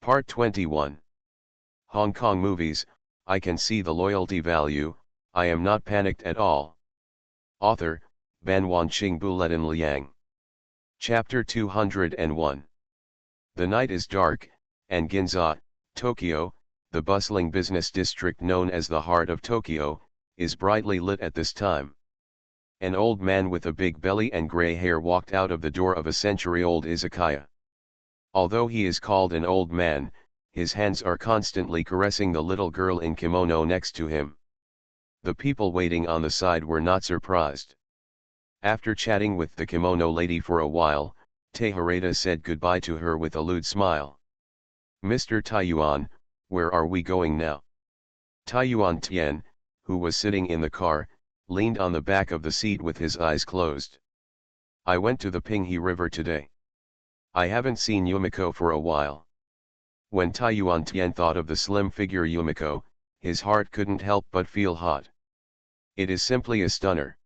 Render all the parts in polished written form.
Part 21. Hong Kong movies, I can see the loyalty value, I am not panicked at all. Author, Ban Wanqing Buletin Liang. Chapter 201. The night is dark, and Ginza, Tokyo, the bustling business district known as the heart of Tokyo, is brightly lit at this time. An old man with a big belly and grey hair walked out of the door of a century-old izakaya. Although he is called an old man, his hands are constantly caressing the little girl in kimono next to him. The people waiting on the side were not surprised. After chatting with the kimono lady for a while, Tehereta said goodbye to her with a lewd smile. "Mr. Taiyuan, where are we going now?" Taiyuan Tian, who was sitting in the car, leaned on the back of the seat with his eyes closed. "I went to the Pinghe River today. I haven't seen Yumiko for a while." When Taiyuan Tian thought of the slim figure Yumiko, his heart couldn't help but feel hot. It is simply a stunner.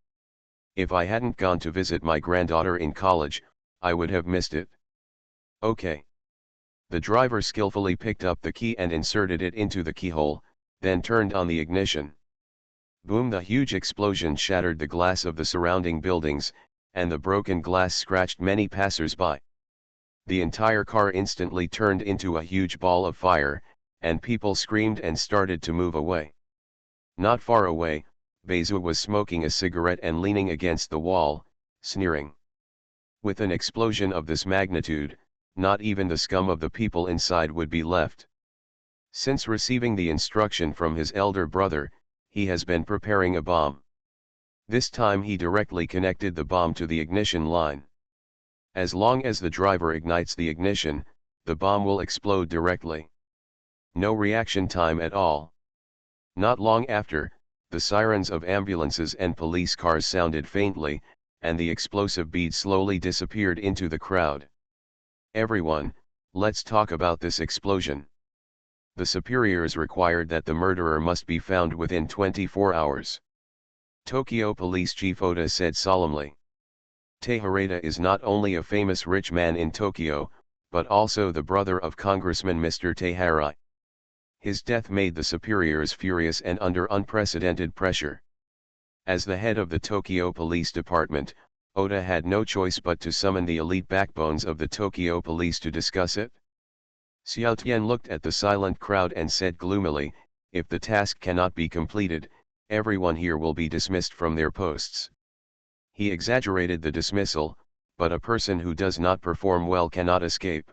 If I hadn't gone to visit my granddaughter in college, I would have missed it. Okay. The driver skillfully picked up the key and inserted it into the keyhole, then turned on the ignition. Boom! The huge explosion shattered the glass of the surrounding buildings, and the broken glass scratched many passers-by. The entire car instantly turned into a huge ball of fire, and people screamed and started to move away. Not far away, Beizu was smoking a cigarette and leaning against the wall, sneering. With an explosion of this magnitude, not even the scum of the people inside would be left. Since receiving the instruction from his elder brother, he has been preparing a bomb. This time he directly connected the bomb to the ignition line. As long as the driver ignites the ignition, the bomb will explode directly. No reaction time at all. Not long after, the sirens of ambulances and police cars sounded faintly, and the explosive bead slowly disappeared into the crowd. "Everyone, let's talk about this explosion. The superiors required that the murderer must be found within 24 hours. Tokyo Police Chief Oda said solemnly. Tehereta is not only a famous rich man in Tokyo, but also the brother of Congressman Mr. Teharai. His death made the superiors furious and under unprecedented pressure. As the head of the Tokyo Police Department, Oda had no choice but to summon the elite backbones of the Tokyo Police to discuss it. Xiao Tian looked at the silent crowd and said gloomily, "If the task cannot be completed, everyone here will be dismissed from their posts." He exaggerated the dismissal, but a person who does not perform well cannot escape.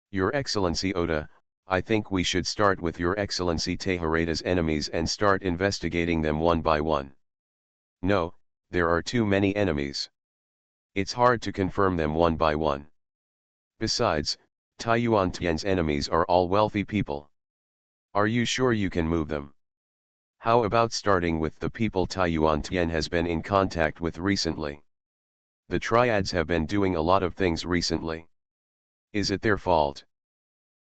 "Your Excellency Oda, I think we should start with Your Excellency Tehereta's enemies and start investigating them one by one." "No, there are too many enemies. It's hard to confirm them one by one. Besides, Taiyuan Tian's enemies are all wealthy people. Are you sure you can move them? How about starting with the people Taiyuan Tian has been in contact with recently? The triads have been doing a lot of things recently. Is it their fault?"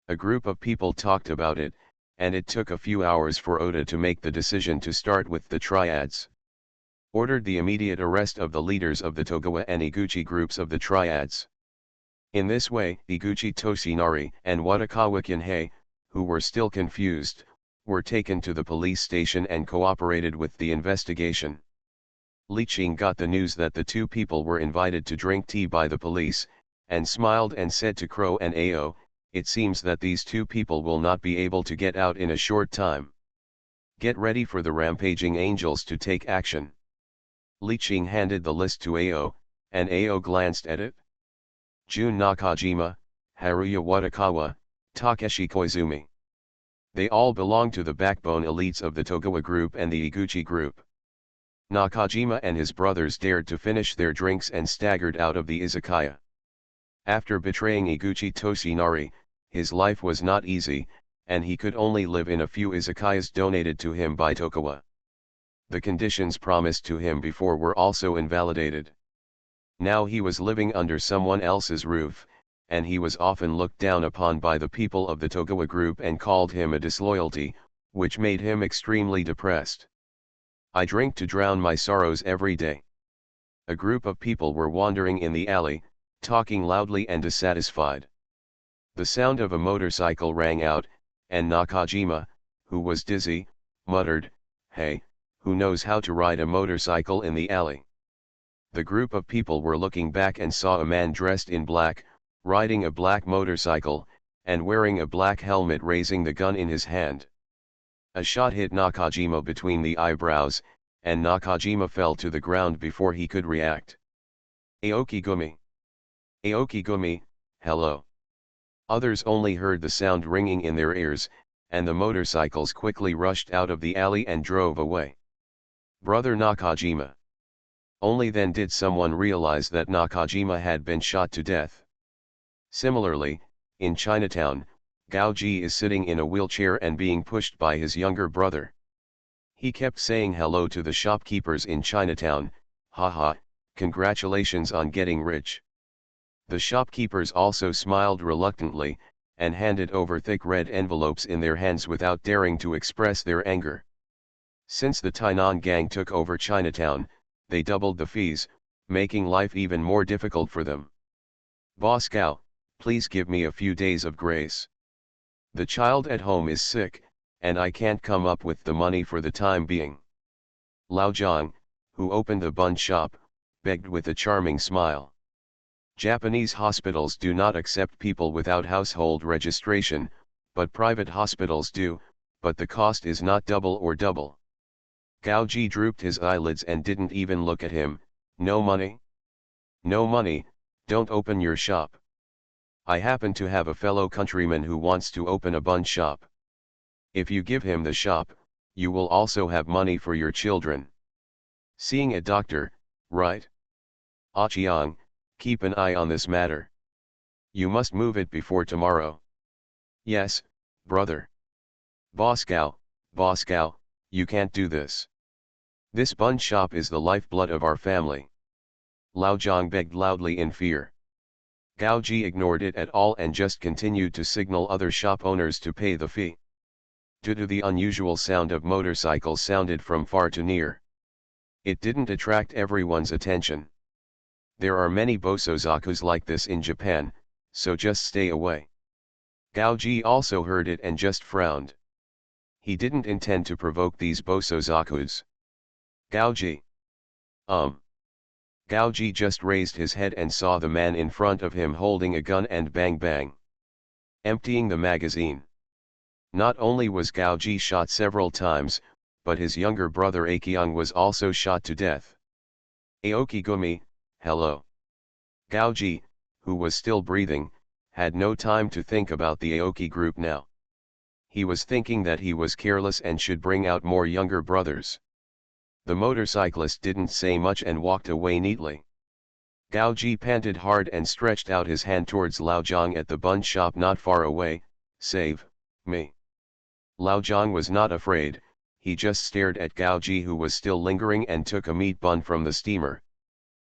A group of people talked about it, and it took a few hours for Oda to make the decision to start with the triads. Ordered the immediate arrest of the leaders of the Togawa and Iguchi groups of the triads. In this way, Iguchi Toshinari and Watakawa Kinhei, who were still confused, were taken to the police station and cooperated with the investigation. Li Qing got the news that the two people were invited to drink tea by the police, and smiled and said to Crow and Ao, "It seems that these two people will not be able to get out in a short time. Get ready for the rampaging angels to take action." Li Qing handed the list to Ao, and Ao glanced at it. Jun Nakajima, Haruya Watakawa, Takeshi Koizumi. They all belong to the backbone elites of the Togawa group and the Iguchi group. Nakajima and his brothers dared to finish their drinks and staggered out of the izakaya. After betraying Iguchi Toshinari, his life was not easy, and he could only live in a few izakayas donated to him by Togawa. The conditions promised to him before were also invalidated. Now he was living under someone else's roof, and he was often looked down upon by the people of the Togawa group and called him a disloyalty, which made him extremely depressed. "I drink to drown my sorrows every day." A group of people were wandering in the alley, talking loudly and dissatisfied. The sound of a motorcycle rang out, and Nakajima, who was dizzy, muttered, "Hey, who knows how to ride a motorcycle in the alley?" The group of people were looking back and saw a man dressed in black, riding a black motorcycle, and wearing a black helmet raising the gun in his hand. A shot hit Nakajima between the eyebrows, and Nakajima fell to the ground before he could react. Aokigumi! Aokigumi, hello! Others only heard the sound ringing in their ears, and the motorcycles quickly rushed out of the alley and drove away. Brother Nakajima! Only then did someone realize that Nakajima had been shot to death. Similarly, in Chinatown, Gaoji is sitting in a wheelchair and being pushed by his younger brother. He kept saying hello to the shopkeepers in Chinatown, haha, congratulations on getting rich. The shopkeepers also smiled reluctantly, and handed over thick red envelopes in their hands without daring to express their anger. Since the Tainan gang took over Chinatown, they doubled the fees, making life even more difficult for them. Boss Gao, please give me a few days of grace. The child at home is sick, and I can't come up with the money for the time being. Lao Zhang, who opened the bun shop, begged with a charming smile. Japanese hospitals do not accept people without household registration, but private hospitals do, but the cost is not double or double. Gaoji drooped his eyelids and didn't even look at him. No money? No money, don't open your shop. I happen to have a fellow countryman who wants to open a bun shop. If you give him the shop, you will also have money for your children. Seeing a doctor, right? Achiang, keep an eye on this matter. You must move it before tomorrow. Yes, brother. Boss Gao, you can't do this. This bun shop is the lifeblood of our family. Lao Zhang begged loudly in fear. Gaoji ignored it at all and just continued to signal other shop owners to pay the fee. Due to the unusual sound of motorcycles sounded from far to near. It didn't attract everyone's attention. There are many bosozakus like this in Japan, so just stay away. Gaoji also heard it and just frowned. He didn't intend to provoke these bosozakus. Gaoji. Gaoji just raised his head and saw the man in front of him holding a gun and bang bang. Emptying the magazine. Not only was Gaoji shot several times, but his younger brother Akiang was also shot to death. Aokigumi, hello. Gaoji, who was still breathing, had no time to think about the Aoki group now. He was thinking that he was careless and should bring out more younger brothers. The motorcyclist didn't say much and walked away neatly. Gaoji panted hard and stretched out his hand towards Lao Zhang at the bun shop not far away. Save me. Lao Zhang was not afraid, he just stared at Gaoji who was still lingering and took a meat bun from the steamer.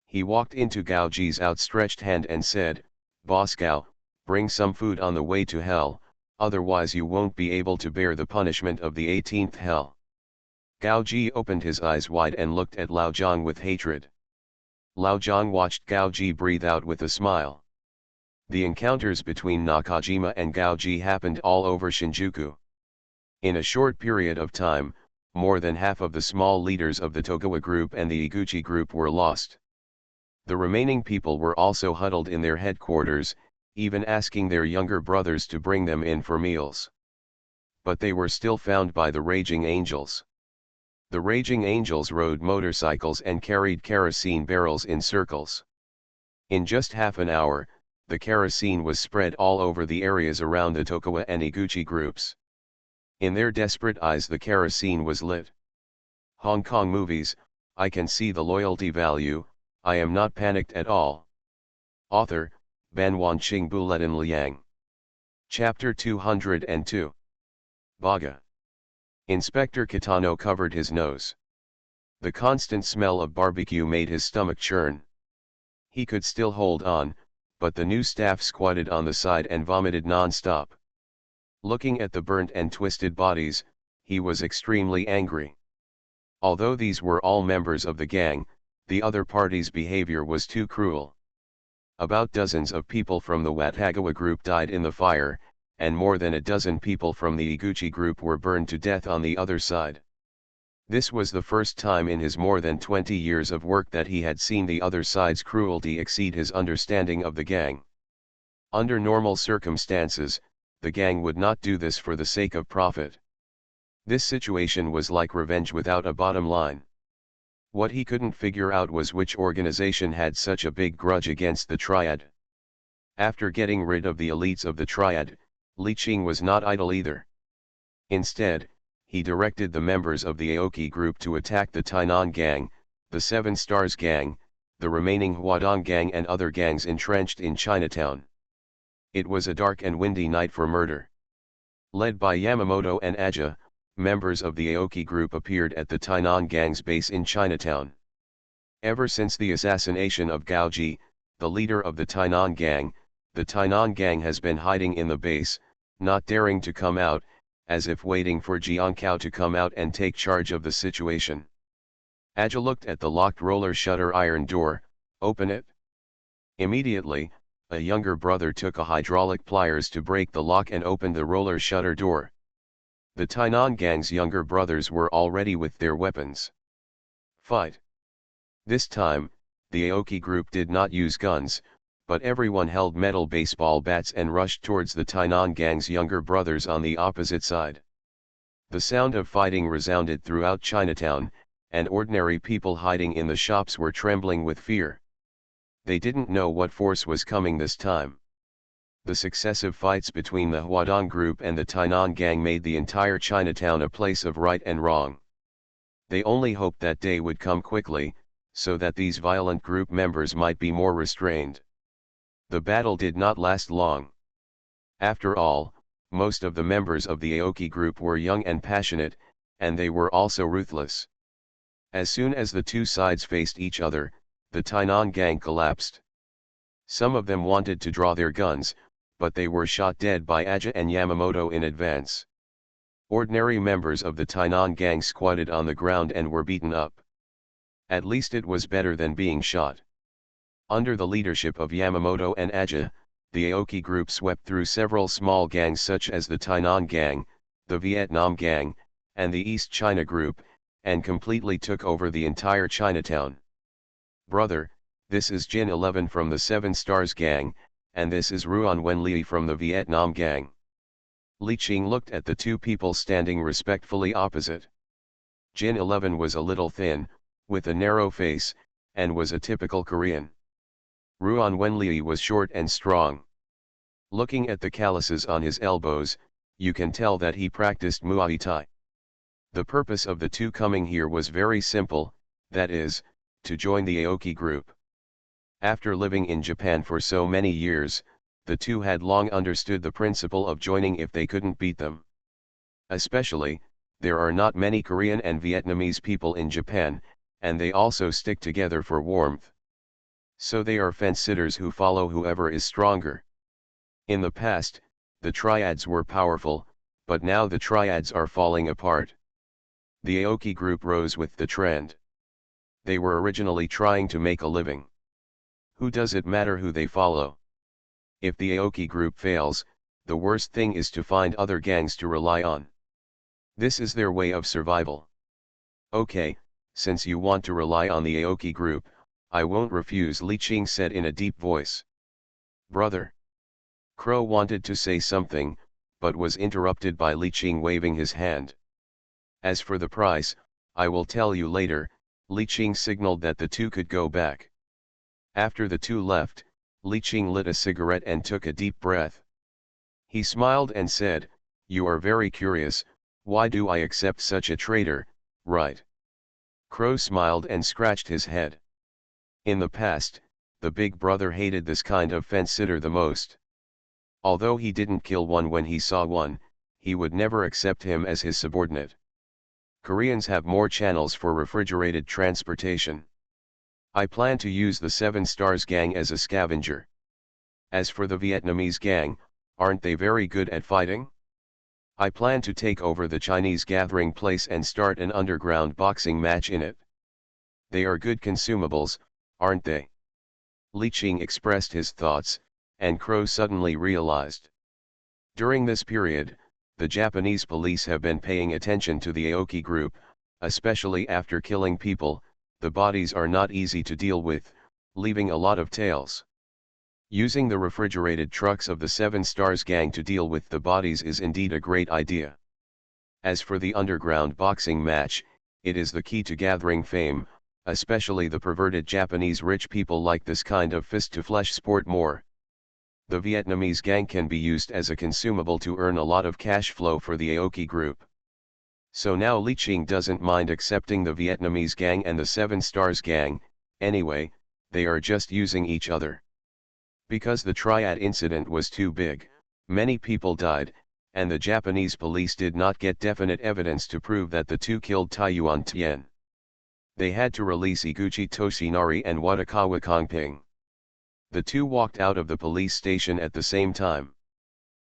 He walked into Gaoji's outstretched hand and said, Boss Gao, bring some food on the way to hell, otherwise you won't be able to bear the punishment of the 18th hell. Gaoji opened his eyes wide and looked at Lao Zhang with hatred. Lao Zhang watched Gaoji breathe out with a smile. The encounters between Nakajima and Gaoji happened all over Shinjuku. In a short period of time, more than half of the small leaders of the Togawa group and the Iguchi group were lost. The remaining people were also huddled in their headquarters, even asking their younger brothers to bring them in for meals. But they were still found by the Raging Angels. The Raging Angels rode motorcycles and carried kerosene barrels in circles. In just half an hour, the kerosene was spread all over the areas around the Togawa and Iguchi groups. In their desperate eyes the kerosene was lit. Hong Kong movies, I can see the loyalty value, I am not panicked at all. Author, Ban Wanqing Buletin Liang. Chapter 202. Baga. Inspector Kitano covered his nose. The constant smell of barbecue made his stomach churn. He could still hold on, but the new staff squatted on the side and vomited non-stop. Looking at the burnt and twisted bodies, he was extremely angry. Although these were all members of the gang, the other party's behavior was too cruel. About dozens of people from the Watagawa group died in the fire, and more than a dozen people from the Iguchi group were burned to death on the other side. This was the first time in his more than 20 years of work that he had seen the other side's cruelty exceed his understanding of the gang. Under normal circumstances, the gang would not do this for the sake of profit. This situation was like revenge without a bottom line. What he couldn't figure out was which organization had such a big grudge against the Triad. After getting rid of the elites of the Triad, Li Qing was not idle either. Instead, he directed the members of the Aoki group to attack the Tainan gang, the Seven Stars gang, the remaining Huadong gang and other gangs entrenched in Chinatown. It was a dark and windy night for murder. Led by Yamamoto and Aja, members of the Aoki group appeared at the Tainan gang's base in Chinatown. Ever since the assassination of Gao Ji, the leader of the Tainan gang has been hiding in the base, not daring to come out, as if waiting for Jiankao to come out and take charge of the situation. Aja looked at the locked roller shutter iron door. Open it. Immediately, a younger brother took a hydraulic pliers to break the lock and opened the roller shutter door. The Tainan gang's younger brothers were already with their weapons. Fight. This time, the Aoki group did not use guns, but everyone held metal baseball bats and rushed towards the Tainan gang's younger brothers on the opposite side. The sound of fighting resounded throughout Chinatown, and ordinary people hiding in the shops were trembling with fear. They didn't know what force was coming this time. The successive fights between the Huadong group and the Tainan gang made the entire Chinatown a place of right and wrong. They only hoped that day would come quickly, so that these violent group members might be more restrained. The battle did not last long. After all, most of the members of the Aoki group were young and passionate, and they were also ruthless. As soon as the two sides faced each other, the Tainan gang collapsed. Some of them wanted to draw their guns, but they were shot dead by Aja and Yamamoto in advance. Ordinary members of the Tainan gang squatted on the ground and were beaten up. At least it was better than being shot. Under the leadership of Yamamoto and Aja, the Aoki group swept through several small gangs such as the Tainan gang, the Vietnam gang, and the East China group, and completely took over the entire Chinatown. Brother, this is Jin 11 from the Seven Stars gang, and this is Ruan Wenli from the Vietnam gang. Li Qing looked at the two people standing respectfully opposite. Jin 11 was a little thin, with a narrow face, and was a typical Korean. Ruan Wenli was short and strong. Looking at the calluses on his elbows, you can tell that he practiced Muay Thai. The purpose of the two coming here was very simple, that is, to join the Aoki group. After living in Japan for so many years, the two had long understood the principle of joining if they couldn't beat them. Especially, there are not many Korean and Vietnamese people in Japan, and they also stick together for warmth. So they are fence-sitters who follow whoever is stronger. In the past, the triads were powerful, but now the triads are falling apart. The Aoki group rose with the trend. They were originally trying to make a living. Who does it matter who they follow? If the Aoki group fails, the worst thing is to find other gangs to rely on. This is their way of survival. Okay, since you want to rely on the Aoki group, I won't refuse, Li Qing said in a deep voice. Brother. Crow wanted to say something, but was interrupted by Li Qing waving his hand. As for the price, I will tell you later. Li Qing signaled that the two could go back. After the two left, Li Qing lit a cigarette and took a deep breath. He smiled and said, "You are very curious, why do I accept such a traitor, right?" Crow smiled and scratched his head. In the past, the big brother hated this kind of fence-sitter the most. Although he didn't kill one when he saw one, he would never accept him as his subordinate. Koreans have more channels for refrigerated transportation. I plan to use the Seven Stars gang as a scavenger. As for the Vietnamese gang, aren't they very good at fighting? I plan to take over the Chinese gathering place and start an underground boxing match in it. They are good consumables, aren't they? Li Qing expressed his thoughts, and Crow suddenly realized. During this period, the Japanese police have been paying attention to the Aoki group, especially after killing people. The bodies are not easy to deal with, leaving a lot of tails. Using the refrigerated trucks of the Seven Stars gang to deal with the bodies is indeed a great idea. As for the underground boxing match, it is the key to gathering fame, especially the perverted Japanese rich people like this kind of fist-to-flesh sport more. The Vietnamese gang can be used as a consumable to earn a lot of cash flow for the Aoki group. So now Li Qing doesn't mind accepting the Vietnamese gang and the Seven Stars gang. Anyway, they are just using each other. Because the triad incident was too big, many people died, and the Japanese police did not get definite evidence to prove that the two killed Taiyuan Tian. They had to release Iguchi Toshinari and Watakawa Kongping. The two walked out of the police station at the same time.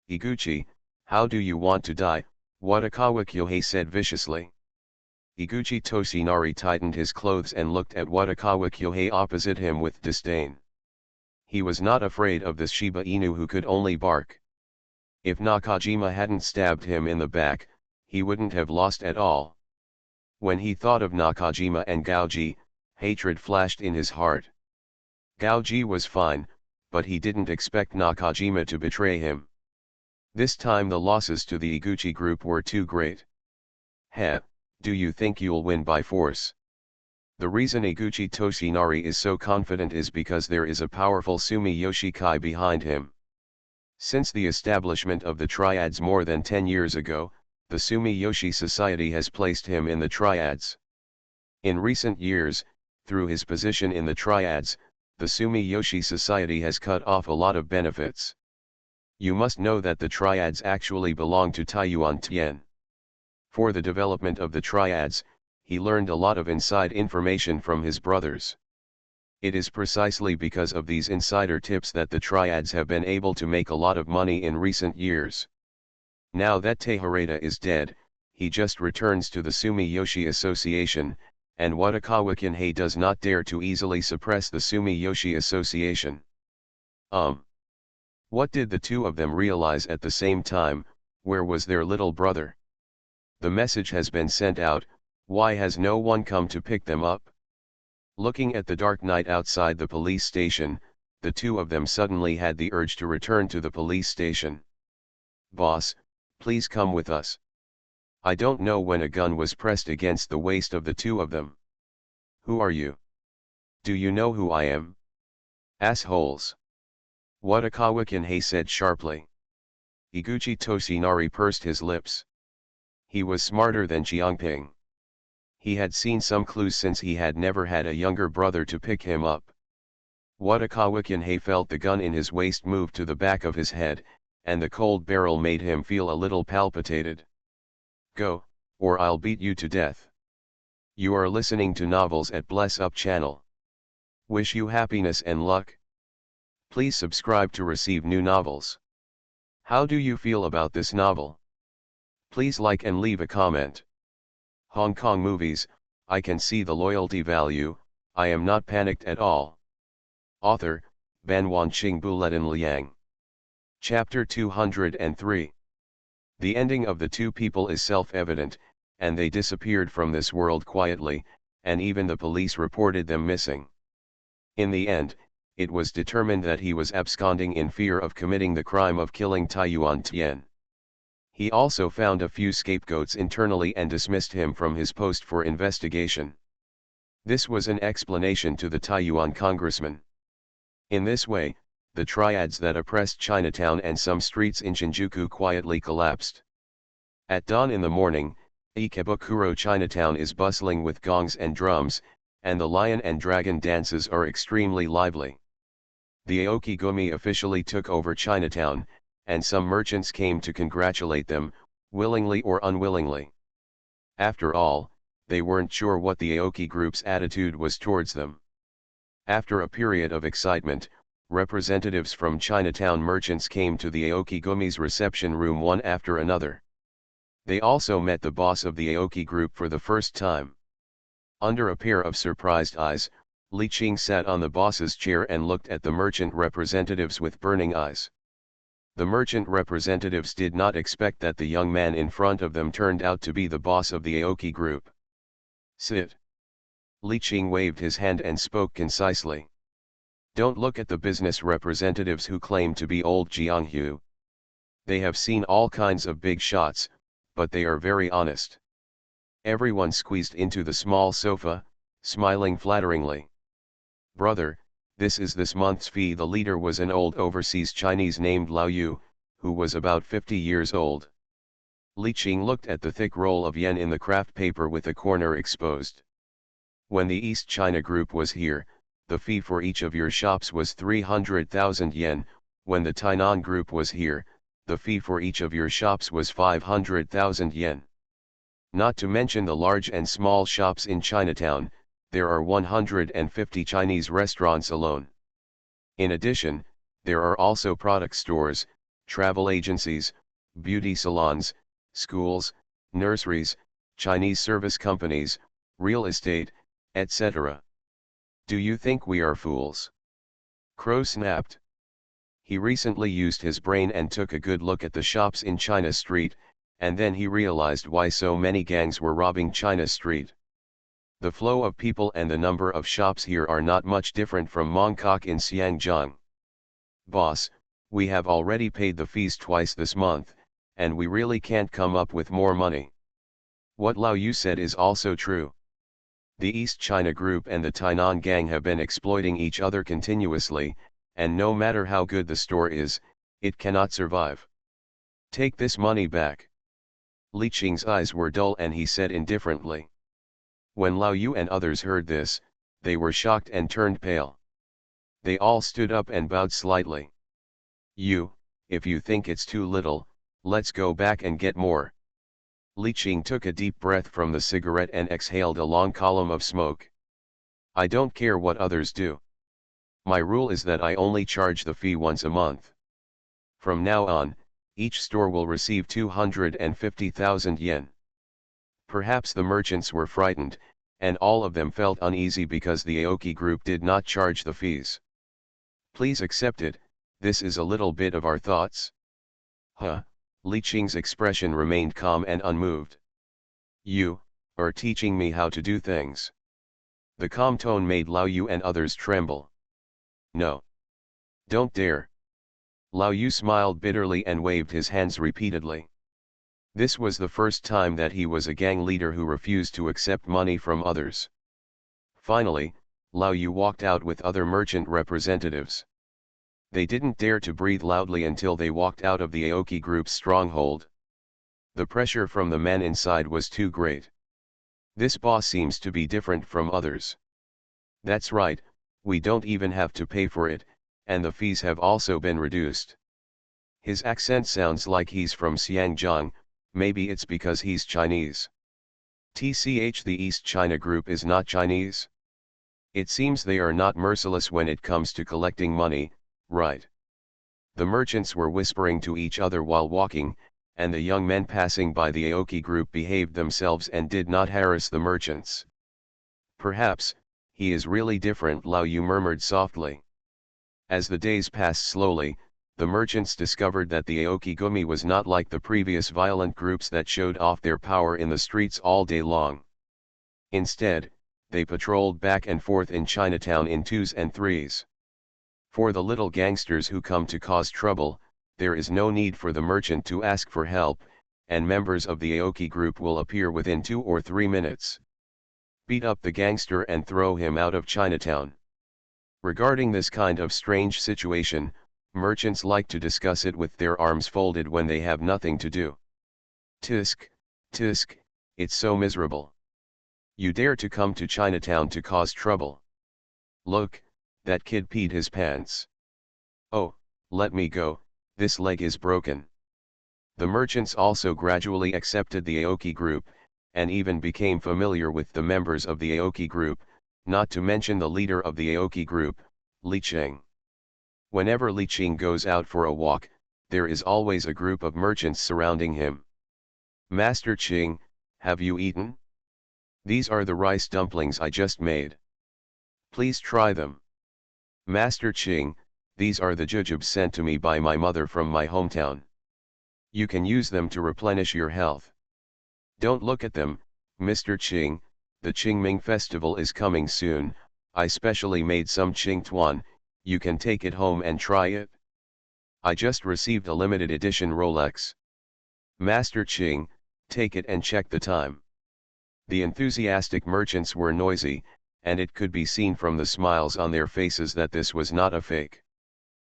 "Iguchi, how do you want to die?" Watakawa Kyohei said viciously. Iguchi Toshinari tightened his clothes and looked at Watakawa Kyohei opposite him with disdain. He was not afraid of this Shiba Inu who could only bark. If Nakajima hadn't stabbed him in the back, he wouldn't have lost at all. When he thought of Nakajima and Gaoji, hatred flashed in his heart. Gaoji was fine, but he didn't expect Nakajima to betray him. This time the losses to the Iguchi group were too great. "Heh, do you think you'll win by force?" The reason Iguchi Toshinari is so confident is because there is a powerful Sumiyoshi Kai behind him. Since the establishment of the triads more than 10 years ago, the Sumiyoshi Society has placed him in the triads. In recent years, through his position in the triads, the Sumiyoshi Society has cut off a lot of benefits. You must know that the triads actually belong to Taiyuan Tian. For the development of the triads, he learned a lot of inside information from his brothers. It is precisely because of these insider tips that the triads have been able to make a lot of money in recent years. Now that Teharada is dead, he just returns to the Sumiyoshi Association, and Watakawa Kinhei does not dare to easily suppress the Sumiyoshi Association. What did the two of them realize at the same time? Where was their little brother? The message has been sent out, why has no one come to pick them up? Looking at the dark night outside the police station, the two of them suddenly had the urge to return to the police station. "Boss, please come with us." I don't know when a gun was pressed against the waist of the two of them. "Who are you? Do you know who I am?" "Assholes!" Watakawa Kinhei said sharply. Iguchi Toshinari pursed his lips. He was smarter than Jiangping. He had seen some clues since he had never had a younger brother to pick him up. Watakawa Kinhei felt the gun in his waist move to the back of his head, and the cold barrel made him feel a little palpitated. "Go, or I'll beat you to death." You are listening to Novels at Bless Up channel. Wish you happiness and luck. Please subscribe to receive new novels. How do you feel about this novel? Please like and leave a comment. Hong Kong movies, I can see the loyalty value, I am not panicked at all. Author, Ban Wanqing Buletin Liang. Chapter 203. The ending of the two people is self-evident, and they disappeared from this world quietly, and even the police reported them missing. In the end, it was determined that he was absconding in fear of committing the crime of killing Taiyuan Tian. He also found a few scapegoats internally and dismissed him from his post for investigation. This was an explanation to the Taiyuan congressman. In this way, the triads that oppressed Chinatown and some streets in Shinjuku quietly collapsed. At dawn in the morning, Ikebukuro Chinatown is bustling with gongs and drums, and the lion and dragon dances are extremely lively. The Aoki Gumi officially took over Chinatown, and some merchants came to congratulate them, willingly or unwillingly. After all, they weren't sure what the Aoki group's attitude was towards them. After a period of excitement, representatives from Chinatown merchants came to the Aoki Gumi's reception room one after another. They also met the boss of the Aoki group for the first time. Under a pair of surprised eyes, Li Qing sat on the boss's chair and looked at the merchant representatives with burning eyes. The merchant representatives did not expect that the young man in front of them turned out to be the boss of the Aoki group. Sit. Li Qing waved his hand and spoke concisely. Don't look at the business representatives who claim to be old Jianghu. They have seen all kinds of big shots, but they are very honest. Everyone squeezed into the small sofa, smiling flatteringly. Brother, this is this month's fee. The leader was an old overseas Chinese named Lao Yu, who was about 50 years old. Li Qing looked at the thick roll of yen in the craft paper with the corner exposed. When the East China group was here, the fee for each of your shops was 300,000 yen, when the Tainan group was here, the fee for each of your shops was 500,000 yen. Not to mention the large and small shops in Chinatown, there are 150 Chinese restaurants alone. In addition, there are also product stores, travel agencies, beauty salons, schools, nurseries, Chinese service companies, real estate, etc. Do you think we are fools? Crow snapped. He recently used his brain and took a good look at the shops in China Street, and then he realized why so many gangs were robbing China Street. The flow of people and the number of shops here are not much different from Mongkok in Xiangjiang. Boss, we have already paid the fees twice this month, and we really can't come up with more money. What Lao Yu said is also true. The East China group and the Tainan gang have been exploiting each other continuously, and no matter how good the store is, it cannot survive. Take this money back. Li Qing's eyes were dull and he said indifferently. When Lao Yu and others heard this, they were shocked and turned pale. They all stood up and bowed slightly. If you think it's too little, let's go back and get more. Li Qing took a deep breath from the cigarette and exhaled a long column of smoke. I don't care what others do. My rule is that I only charge the fee once a month. From now on, each store will receive 250,000 yen. Perhaps the merchants were frightened, and all of them felt uneasy because the Aoki group did not charge the fees. Please accept it, this is a little bit of our thoughts. Li Qing's expression remained calm and unmoved. You are teaching me how to do things. The calm tone made Lao Yu and others tremble. No. Don't dare. Lao Yu smiled bitterly and waved his hands repeatedly. This was the first time that he was a gang leader who refused to accept money from others. Finally, Lao Yu walked out with other merchant representatives. They didn't dare to breathe loudly until they walked out of the Aoki group's stronghold. The pressure from the men inside was too great. This boss seems to be different from others. That's right, we don't even have to pay for it, and the fees have also been reduced. His accent sounds like he's from Xiangjiang, maybe it's because he's Chinese. The East China group is not Chinese? It seems they are not merciless when it comes to collecting money, right? The merchants were whispering to each other while walking, and the young men passing by the Aoki group behaved themselves and did not harass the merchants. Perhaps, he is really different, Lao Yu murmured softly. As the days passed slowly, the merchants discovered that the Aoki Gumi was not like the previous violent groups that showed off their power in the streets all day long. Instead, they patrolled back and forth in Chinatown in twos and threes. For the little gangsters who come to cause trouble, there is no need for the merchant to ask for help, and members of the Aoki group will appear within 2 or 3 minutes. Beat up the gangster and throw him out of Chinatown. Regarding this kind of strange situation, merchants like to discuss it with their arms folded when they have nothing to do. Tisk, tisk, it's so miserable. You dare to come to Chinatown to cause trouble. Look, that kid peed his pants. Oh, let me go, this leg is broken. The merchants also gradually accepted the Aoki group, and even became familiar with the members of the Aoki group, not to mention the leader of the Aoki group, Li Qing. Whenever Li Qing goes out for a walk, there is always a group of merchants surrounding him. Master Qing, have you eaten? These are the rice dumplings I just made. Please try them. Master Ching, these are the jujubes sent to me by my mother from my hometown. You can use them to replenish your health. Don't look at them, Mr. Ching, the Qingming festival is coming soon, I specially made some Qing Tuan, you can take it home and try it. I just received a limited edition Rolex. Master Ching, take it and check the time. The enthusiastic merchants were noisy, and it could be seen from the smiles on their faces that this was not a fake.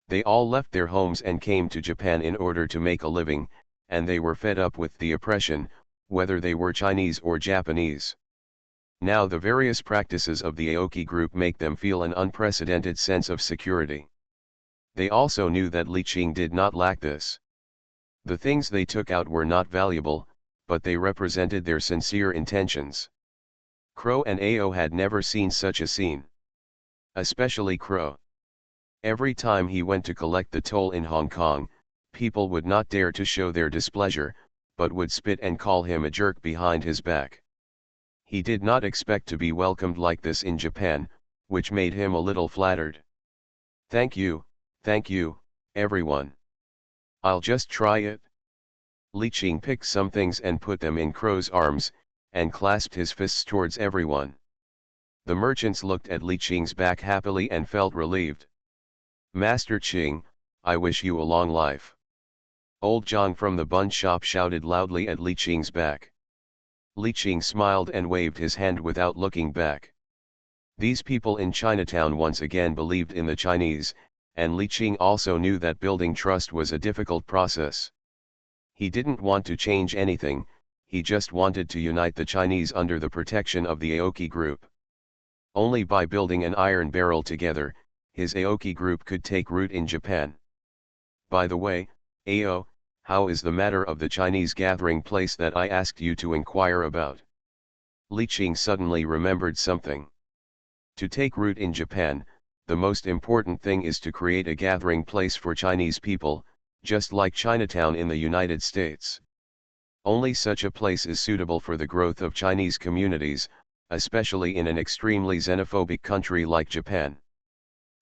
They all left their homes and came to Japan in order to make a living, and they were fed up with the oppression, whether they were Chinese or Japanese. Now the various practices of the Aoki group make them feel an unprecedented sense of security. They also knew that Li Qing did not lack this. The things they took out were not valuable, but they represented their sincere intentions. Crow and Ao had never seen such a scene. Especially Crow. Every time he went to collect the toll in Hong Kong, people would not dare to show their displeasure, but would spit and call him a jerk behind his back. He did not expect to be welcomed like this in Japan, which made him a little flattered. Thank you, everyone. I'll just try it. Li Qing picked some things and put them in Crow's arms, and clasped his fists towards everyone. The merchants looked at Li Qing's back happily and felt relieved. Master Qing, I wish you a long life. Old Zhang from the bun shop shouted loudly at Li Qing's back. Li Qing smiled and waved his hand without looking back. These people in Chinatown once again believed in the Chinese, and Li Qing also knew that building trust was a difficult process. He didn't want to change anything, he just wanted to unite the Chinese under the protection of the Aoki group. Only by building an iron barrel together, his Aoki group could take root in Japan. By the way, Ao, how is the matter of the Chinese gathering place that I asked you to inquire about? Li Qing suddenly remembered something. To take root in Japan, the most important thing is to create a gathering place for Chinese people, just like Chinatown in the United States. Only such a place is suitable for the growth of Chinese communities, especially in an extremely xenophobic country like Japan.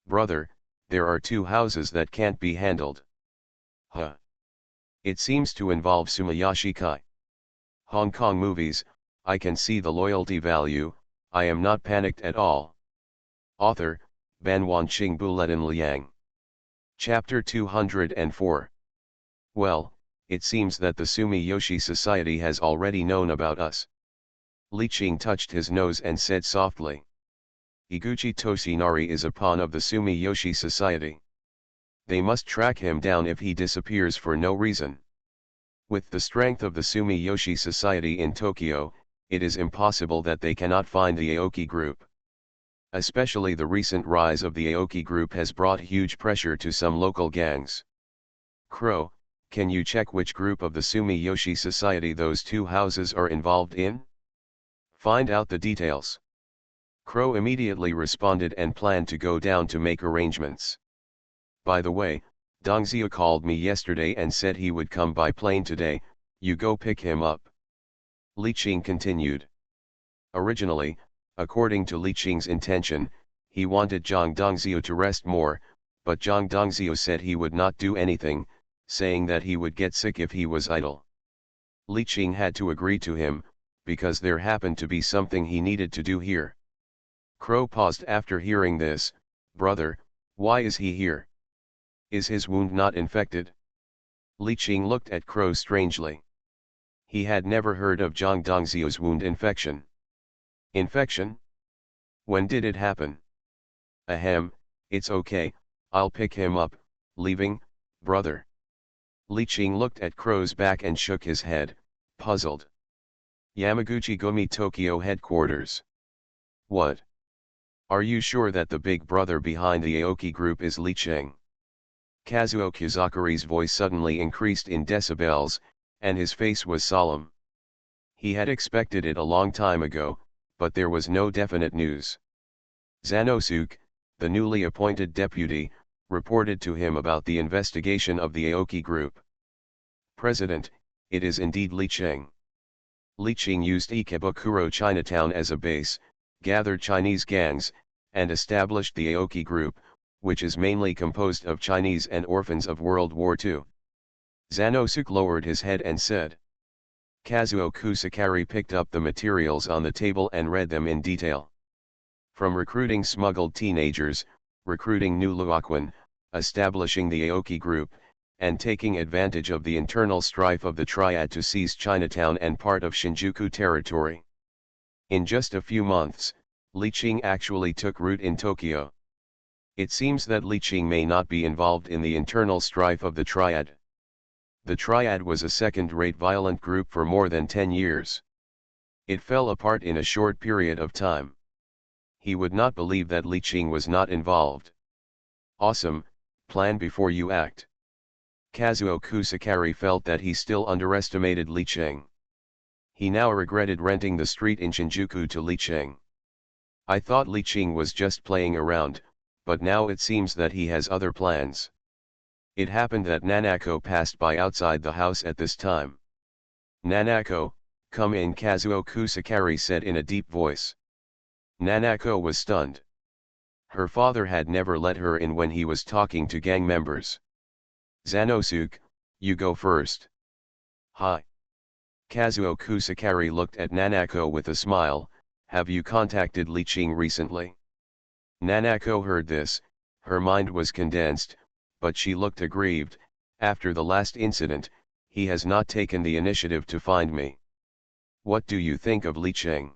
Brother, there are two houses that can't be handled. Huh. It seems to involve Sumiyoshi Kai. Hong Kong movies, I can see the loyalty value, I am not panicked at all. Author, Banwanqing Bulletin Liang. Chapter 204. Well, it seems that the Sumiyoshi Society has already known about us. Li Qing touched his nose and said softly. Iguchi Toshinari is a pawn of the Sumiyoshi Society. They must track him down if he disappears for no reason. With the strength of the Sumiyoshi Society in Tokyo, it is impossible that they cannot find the Aoki group. Especially the recent rise of the Aoki group has brought huge pressure to some local gangs. Crow, can you check which group of the Sumiyoshi Society those two houses are involved in? Find out the details. Crow immediately responded and planned to go down to make arrangements. By the way, Dongzio called me yesterday and said he would come by plane today, you go pick him up. Li Qing continued. Originally, according to Li Qing's intention, he wanted Zhang Dongzio to rest more, but Zhang Dongzio said he would not do anything, saying that he would get sick if he was idle. Li Qing had to agree to him, because there happened to be something he needed to do here. Crow paused after hearing this. Brother, why is he here? Is his wound not infected? Li Qing looked at Crow strangely. He had never heard of Zhang Dongzio's wound infection. Infection? When did it happen? Ahem, it's okay, I'll pick him up, leaving, brother. Li Qing looked at Crow's back and shook his head, puzzled. Yamaguchi Gumi Tokyo headquarters. What? Are you sure that the big brother behind the Aoki group is Li Qing? Kazuo Kuzakuri's voice suddenly increased in decibels, and his face was solemn. He had expected it a long time ago, but there was no definite news. Zanosuke, the newly appointed deputy, reported to him about the investigation of the Aoki group. President, it is indeed Li Qing. Li Qing used Ikebukuro Chinatown as a base, gathered Chinese gangs, and established the Aoki Group, which is mainly composed of Chinese and orphans of World War II. Zanosuke lowered his head and said. Kazuo Kusakari picked up the materials on the table and read them in detail. From recruiting smuggled teenagers, recruiting new Luoquan, establishing the Aoki Group, and taking advantage of the internal strife of the Triad to seize Chinatown and part of Shinjuku territory. In just a few months, Li Qing actually took root in Tokyo. It seems that Li Qing may not be involved in the internal strife of the Triad. The Triad was a second-rate violent group for more than 10 years. It fell apart in a short period of time. He would not believe that Li Qing was not involved. Awesome, plan before you act. Kazuo Kusakari felt that he still underestimated Li Qing. He now regretted renting the street in Shinjuku to Li Qing. I thought Li Qing was just playing around, but now it seems that he has other plans. It happened that Nanako passed by outside the house at this time. Nanako, come in, Kazuo Kusakari said in a deep voice. Nanako was stunned. Her father had never let her in when he was talking to gang members. Zanosuke, you go first. Hi. Kazuo Kusakari looked at Nanako with a smile. Have you contacted Li Qing recently? Nanako heard this, her mind was condensed, but she looked aggrieved. After the last incident, he has not taken the initiative to find me. What do you think of Li Qing?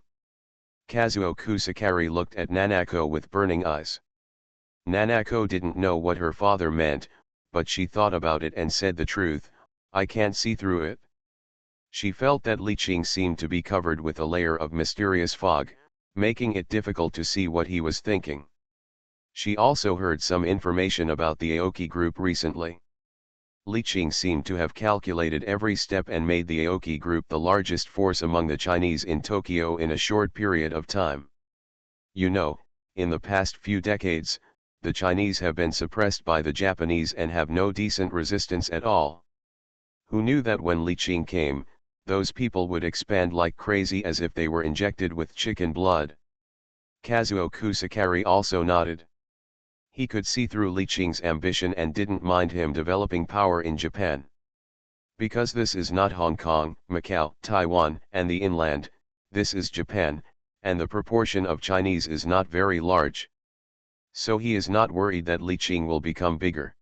Kazuo Kusakari looked at Nanako with burning eyes. Nanako didn't know what her father meant, but she thought about it and said the truth, I can't see through it. She felt that Li Qing seemed to be covered with a layer of mysterious fog, making it difficult to see what he was thinking. She also heard some information about the Aoki Group recently. Li Qing seemed to have calculated every step and made the Aoki Group the largest force among the Chinese in Tokyo in a short period of time. You know, in the past few decades, the Chinese have been suppressed by the Japanese and have no decent resistance at all. Who knew that when Li Qing came, those people would expand like crazy as if they were injected with chicken blood? Kazuo Kusakari also nodded. He could see through Li Qing's ambition and didn't mind him developing power in Japan. Because this is not Hong Kong, Macau, Taiwan, and the inland, this is Japan, and the proportion of Chinese is not very large. So he is not worried that Li Qing will become bigger.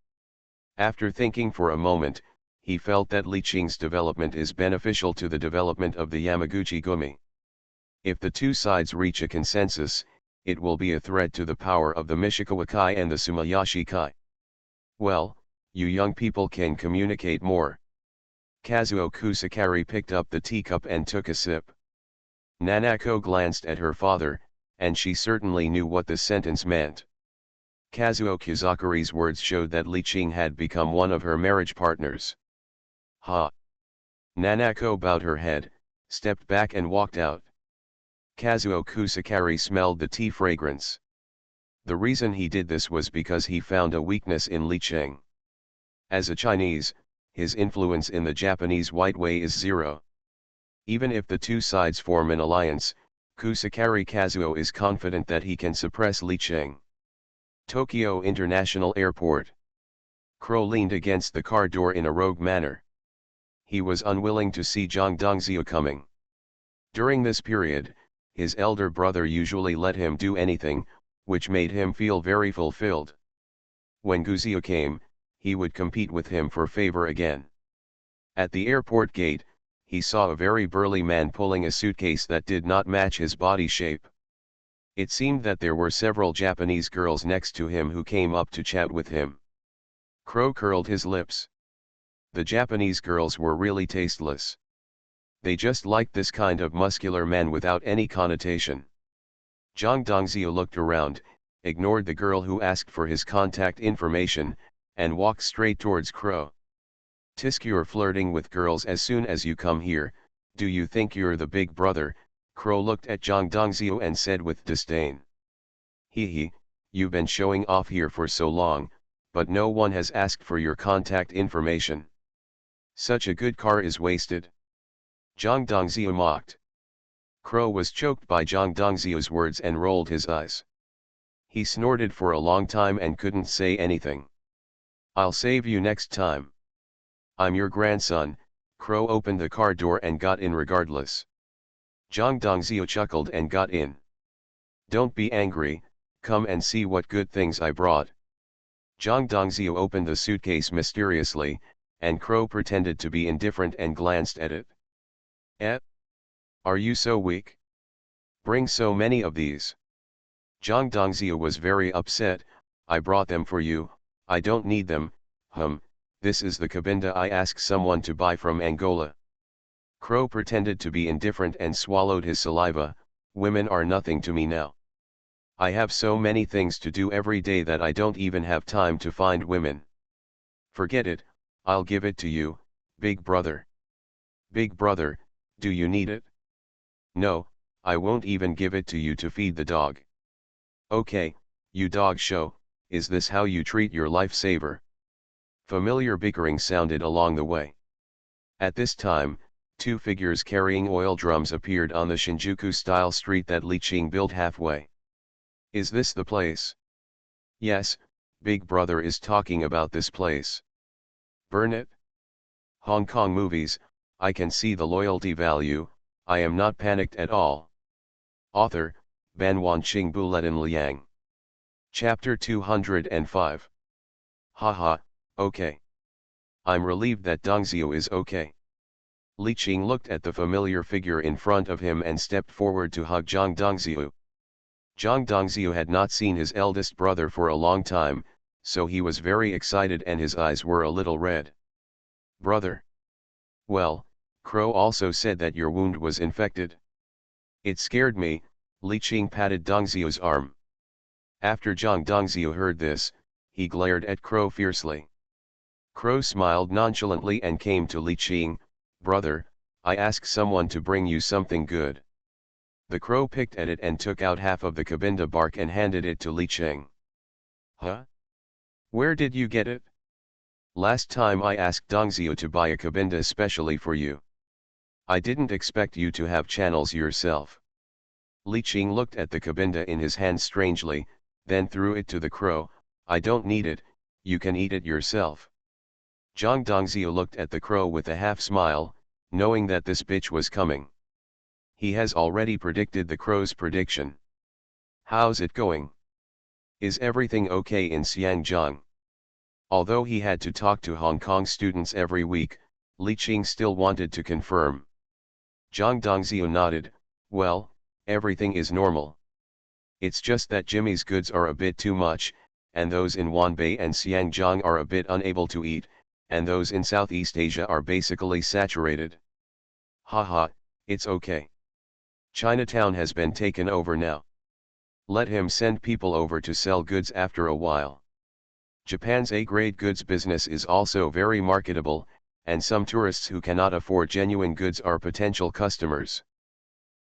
After thinking for a moment, he felt that Li Qing's development is beneficial to the development of the Yamaguchi Gumi. If the two sides reach a consensus, it will be a threat to the power of the Mishikawa Kai and the Sumayashi Kai. Well, you young people can communicate more. Kazuo Kusakari picked up the teacup and took a sip. Nanako glanced at her father, and she certainly knew what the sentence meant. Kazuo Kusakari's words showed that Li Qing had become one of her marriage partners. Ha! Nanako bowed her head, stepped back and walked out. Kazuo Kusakari smelled the tea fragrance. The reason he did this was because he found a weakness in Li Qing. As a Chinese, his influence in the Japanese White Way is zero. Even if the two sides form an alliance, Kusakari Kazuo is confident that he can suppress Li Qing. Tokyo International Airport. Crow leaned against the car door in a rogue manner. He was unwilling to see Zhang Dongzhou coming. During this period, his elder brother usually let him do anything, which made him feel very fulfilled. When Guzio came, he would compete with him for favor again. At the airport gate, he saw a very burly man pulling a suitcase that did not match his body shape. It seemed that there were several Japanese girls next to him who came up to chat with him. Crow curled his lips. The Japanese girls were really tasteless. They just liked this kind of muscular man without any connotation. Zhang Dongzhou looked around, ignored the girl who asked for his contact information, and walked straight towards Crow. Tisk, you're flirting with girls as soon as you come here, do you think you're the big brother? Crow looked at Zhang Dongzhou and said with disdain. Hee, you've been showing off here for so long, but no one has asked for your contact information. Such a good car is wasted. Zhang Dongzhou mocked. Crow was choked by Zhang Dongzhou's words and rolled his eyes. He snorted for a long time and couldn't say anything. I'll save you next time. I'm your grandson. Crow opened the car door and got in regardless. Zhang Dongzhou chuckled and got in. Don't be angry, come and see what good things I brought. Zhang Dongzhou opened the suitcase mysteriously, and Crow pretended to be indifferent and glanced at it. Eh? Are you so weak? Bring so many of these. Zhang Dongzhou was very upset. I brought them for you, I don't need them. This is the cabinda I asked someone to buy from Angola. Crow pretended to be indifferent and swallowed his saliva. Women are nothing to me now. I have so many things to do every day that I don't even have time to find women. Forget it, I'll give it to you, big brother. Big brother, do you need it? No, I won't even give it to you to feed the dog. Okay, you dog show, is this how you treat your lifesaver? Familiar bickering sounded along the way. At this time, two figures carrying oil drums appeared on the Shinjuku-style street that Li Qing built halfway. Is this the place? Yes, Big Brother is talking about this place. Burn it? Hong Kong movies, I can see the loyalty value, I am not panicked at all. Author, Ban Wanqing Buletin Liang. Chapter 205. Haha, okay. I'm relieved that Dongzhou is okay. Li Qing looked at the familiar figure in front of him and stepped forward to hug Zhang Dongzhou. Zhang Dongzhou had not seen his eldest brother for a long time, so he was very excited and his eyes were a little red. Brother? Well, Crow also said that your wound was infected. It scared me. Li Qing patted Dongzhou's arm. After Zhang Dongzhou heard this, he glared at Crow fiercely. Crow smiled nonchalantly and came to Li Qing. Brother, I asked someone to bring you something good. The Crow picked at it and took out half of the cabinda bark and handed it to Li Qing. Huh? Where did you get it? Last time I asked Dongzhou to buy a cabinda especially for you. I didn't expect you to have channels yourself. Li Qing looked at the cabinda in his hand strangely, then threw it to the Crow. I don't need it, you can eat it yourself. Zhang Dongzhou looked at the Crow with a half smile, knowing that this bitch was coming. He has already predicted the Crow's prediction. How's it going? Is everything okay in Xiangjiang? Although he had to talk to Hong Kong students every week, Li Qing still wanted to confirm. Zhang Dongzhou nodded. Well, everything is normal. It's just that Jimmy's goods are a bit too much, and those in Wanbei and Xiangjiang are a bit unable to eat, and those in Southeast Asia are basically saturated. Haha, it's okay. Chinatown has been taken over now. Let him send people over to sell goods after a while. Japan's A-grade goods business is also very marketable, and some tourists who cannot afford genuine goods are potential customers.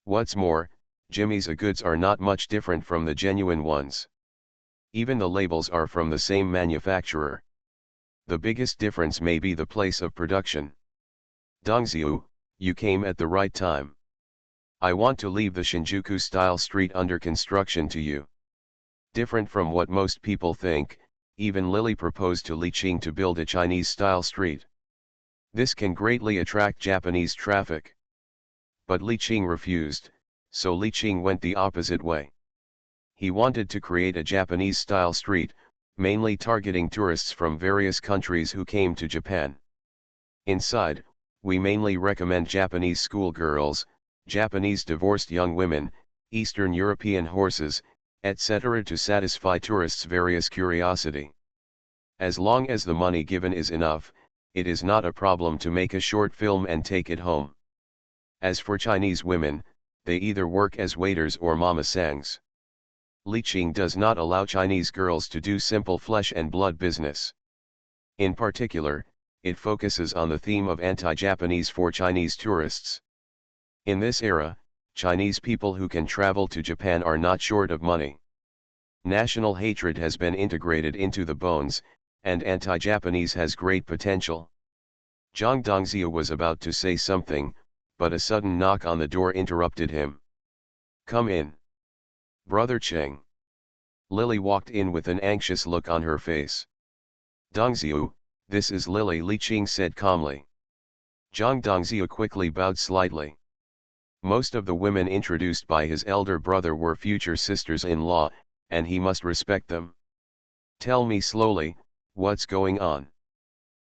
What's more, Jimmy's goods are not much different from the genuine ones. Even the labels are from the same manufacturer. The biggest difference may be the place of production. Dongzhou, you came at the right time. I want to leave the Shinjuku-style street under construction to you. Different from what most people think, even Lily proposed to Li Qing to build a Chinese-style street. This can greatly attract Japanese traffic. But Li Qing refused, so Li Qing went the opposite way. He wanted to create a Japanese-style street, mainly targeting tourists from various countries who came to Japan. Inside, we mainly recommend Japanese schoolgirls, Japanese divorced young women, Eastern European horses, etc. to satisfy tourists' various curiosity. As long as the money given is enough, it is not a problem to make a short film and take it home. As for Chinese women, they either work as waiters or mama-sangs. Li Qing does not allow Chinese girls to do simple flesh and blood business. In particular, it focuses on the theme of anti-Japanese for Chinese tourists. In this era, Chinese people who can travel to Japan are not short of money. National hatred has been integrated into the bones, and anti-Japanese has great potential. Zhang Dongzhou was about to say something, but a sudden knock on the door interrupted him. Come in. Brother Cheng. Lily walked in with an anxious look on her face. Dongziu, this is Lily, Li Qing said calmly. Zhang Dongziu quickly bowed slightly. Most of the women introduced by his elder brother were future sisters-in-law, and he must respect them. Tell me slowly, what's going on?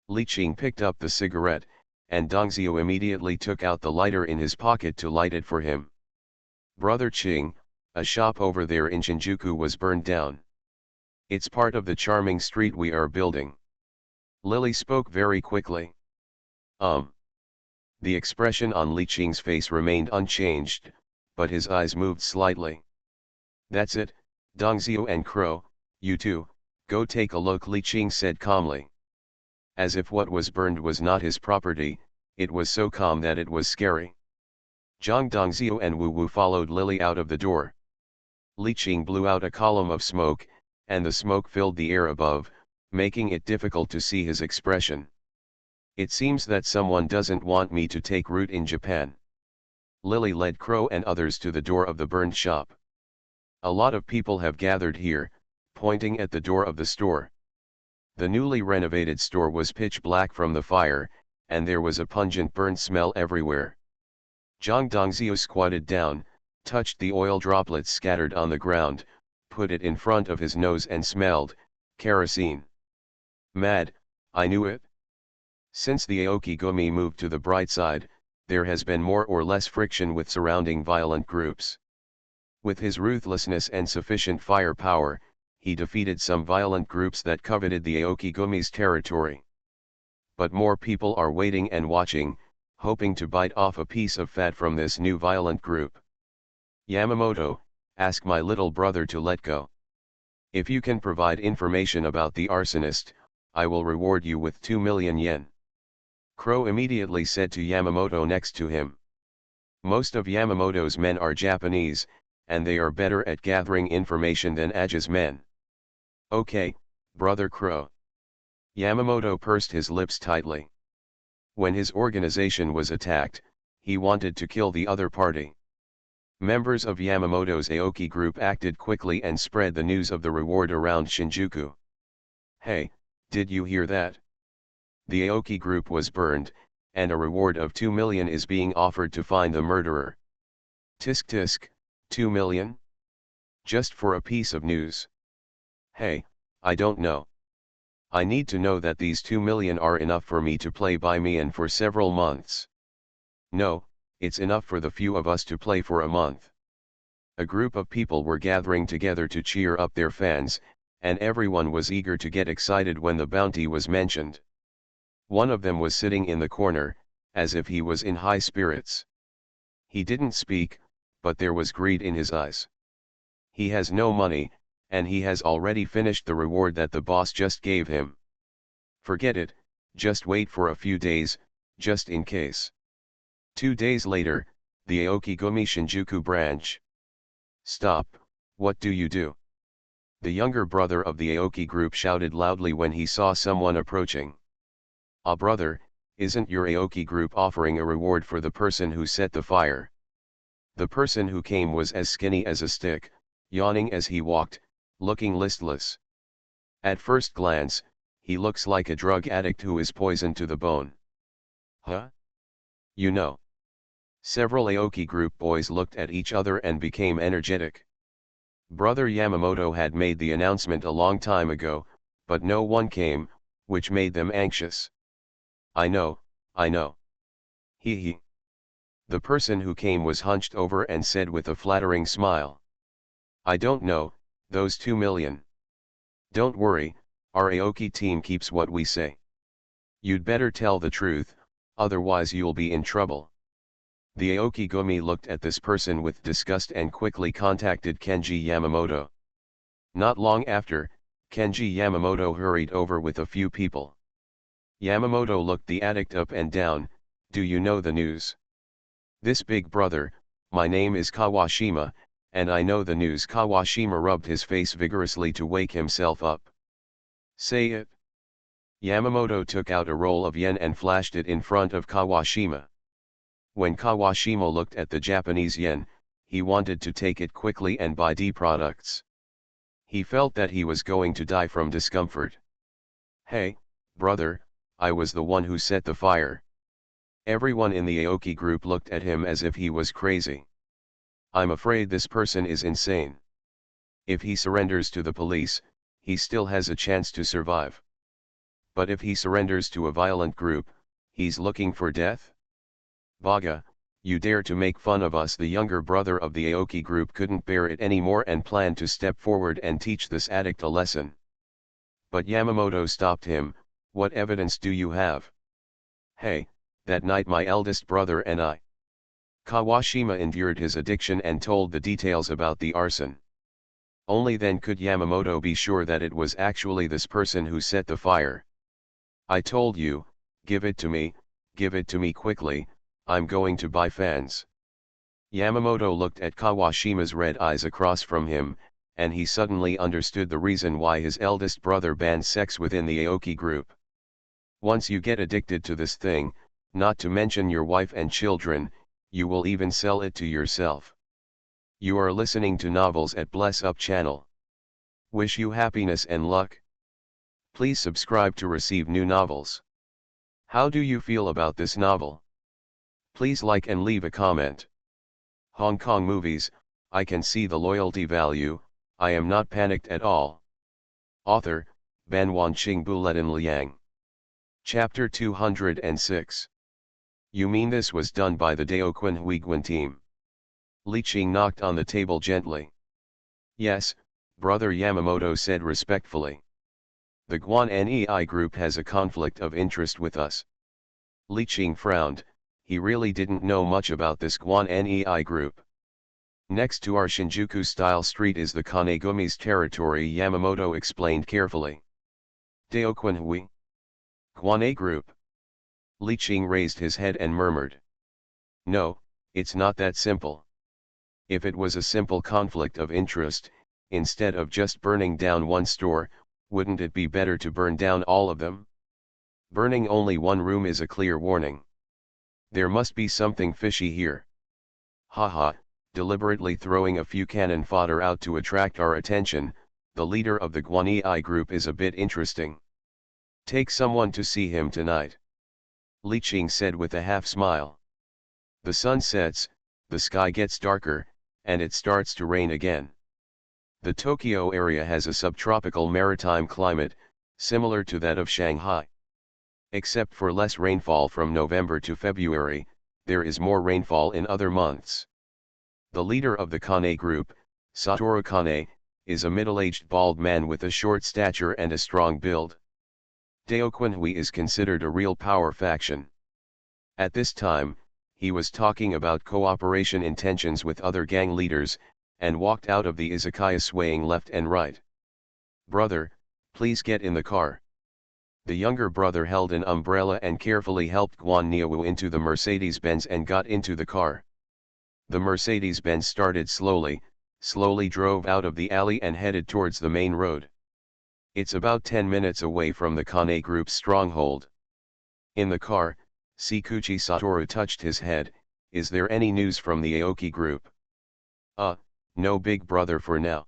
Li Qing picked up the cigarette, and Dongziu immediately took out the lighter in his pocket to light it for him. Brother Qing, a shop over there in Shinjuku was burned down. It's part of the charming street we are building. Lily spoke very quickly. The expression on Li Qing's face remained unchanged, but his eyes moved slightly. That's it, Dongziu and Crow, you two, go take a look, Li Qing said calmly. As if what was burned was not his property, it was so calm that it was scary. Zhang Dongziu and Wu Wu followed Lily out of the door. Li Qing blew out a column of smoke, and the smoke filled the air above, making it difficult to see his expression. It seems that someone doesn't want me to take root in Japan. Lily led Crow and others to the door of the burned shop. A lot of people have gathered here, pointing at the door of the store. The newly renovated store was pitch black from the fire, and there was a pungent burnt smell everywhere. Zhang Dongziu squatted down, touched the oil droplets scattered on the ground, put it in front of his nose and smelled, kerosene. Mad, I knew it. Since the Aokigumi moved to the bright side, there has been more or less friction with surrounding violent groups. With his ruthlessness and sufficient firepower, he defeated some violent groups that coveted the Aokigumi's territory. But more people are waiting and watching, hoping to bite off a piece of fat from this new violent group. Yamamoto, ask my little brother to let go. If you can provide information about the arsonist, I will reward you with 2 million yen. Crow immediately said to Yamamoto next to him. Most of Yamamoto's men are Japanese, and they are better at gathering information than Aja's men. Okay, Brother Crow. Yamamoto pursed his lips tightly. When his organization was attacked, he wanted to kill the other party. Members of Yamamoto's Aoki group acted quickly and spread the news of the reward around Shinjuku. Hey, did you hear that? The Aoki group was burned, and a reward of 2 million is being offered to find the murderer. Tisk tisk, 2 million? Just for a piece of news. Hey, I don't know. I need to know that these 2 million are enough for me to play by me and for several months. No, it's enough for the few of us to play for a month. A group of people were gathering together to cheer up their fans, and everyone was eager to get excited when the bounty was mentioned. One of them was sitting in the corner, as if he was in high spirits. He didn't speak, but there was greed in his eyes. He has no money, and he has already finished the reward that the boss just gave him. Forget it, just wait for a few days, just in case. 2 days later, the Aokigumi Shinjuku branch. Stop, what do you do? The younger brother of the Aoki group shouted loudly when he saw someone approaching. Ah brother, isn't your Aoki group offering a reward for the person who set the fire? The person who came was as skinny as a stick, yawning as he walked, looking listless. At first glance, he looks like a drug addict who is poisoned to the bone. Huh? You know. Several Aoki group boys looked at each other and became energetic. Brother Yamamoto had made the announcement a long time ago, but no one came, which made them anxious. I know. Hee hee. The person who came was hunched over and said with a flattering smile. I don't know, those 2 million. Don't worry, our Aoki team keeps what we say. You'd better tell the truth, otherwise you'll be in trouble. The Aokigumi looked at this person with disgust and quickly contacted Kenji Yamamoto. Not long after, Kenji Yamamoto hurried over with a few people. Yamamoto looked the addict up and down. Do you know the news? This big brother, my name is Kawashima, and I know the news. Kawashima rubbed his face vigorously to wake himself up. Say it. Yamamoto took out a roll of yen and flashed it in front of Kawashima. When Kawashima looked at the Japanese yen, he wanted to take it quickly and buy D products. He felt that he was going to die from discomfort. "Hey, brother, I was the one who set the fire." Everyone in the Aoki group looked at him as if he was crazy. "I'm afraid this person is insane. If he surrenders to the police, he still has a chance to survive. But if he surrenders to a violent group, he's looking for death? Baga, you dare to make fun of us?" The younger brother of the Aoki group couldn't bear it anymore and planned to step forward and teach this addict a lesson. But Yamamoto stopped him. "What evidence do you have?" "Hey, that night my eldest brother and I." Kawashima endured his addiction and told the details about the arson. Only then could Yamamoto be sure that it was actually this person who set the fire. "I told you, give it to me quickly, I'm going to buy fans." Yamamoto looked at Kawashima's red eyes across from him, and he suddenly understood the reason why his eldest brother banned sex within the Aoki group. Once you get addicted to this thing, not to mention your wife and children, you will even sell it to yourself. You are listening to Novels at Bless Up channel. Wish you happiness and luck. Please subscribe to receive new novels. How do you feel about this novel? Please like and leave a comment. Hong Kong movies, I can see the loyalty value, I am not panicked at all. Author, Ban Wanqing Buletin Liang. Chapter 206. You mean this was done by the Daoquan Huiguan team? Li Qing knocked on the table gently. "Yes, brother," Yamamoto said respectfully. "The Guan Nei group has a conflict of interest with us." Li Qing frowned. He really didn't know much about this Guan Nei group. "Next to our Shinjuku-style street is the Kanegumi's territory," Yamamoto explained carefully. "Daoquan Hui? Guan group?" Li Qing raised his head and murmured. "No, it's not that simple. If it was a simple conflict of interest, instead of just burning down one store, wouldn't it be better to burn down all of them? Burning only one room is a clear warning. There must be something fishy here. Haha, deliberately throwing a few cannon fodder out to attract our attention, the leader of the Guanei group is a bit interesting. Take someone to see him tonight," Li Qing said with a half-smile. "The sun sets, the sky gets darker, and it starts to rain again. The Tokyo area has a subtropical maritime climate, similar to that of Shanghai. Except for less rainfall from November to February, there is more rainfall in other months. The leader of the Kane group, Satoru Kane, is a middle-aged bald man with a short stature and a strong build. Daoquan Hui is considered a real power faction. At this time, he was talking about cooperation intentions with other gang leaders, and walked out of the izakaya swaying left and right. "Brother, please get in the car." The younger brother held an umbrella and carefully helped Guan Niawu into the Mercedes-Benz and got into the car. The Mercedes-Benz started slowly drove out of the alley and headed towards the main road. It's about 10 minutes away from the Kane group's stronghold. In the car, Sikuchi Satoru touched his head. "Is there any news from the Aoki group?" No, big brother, for now."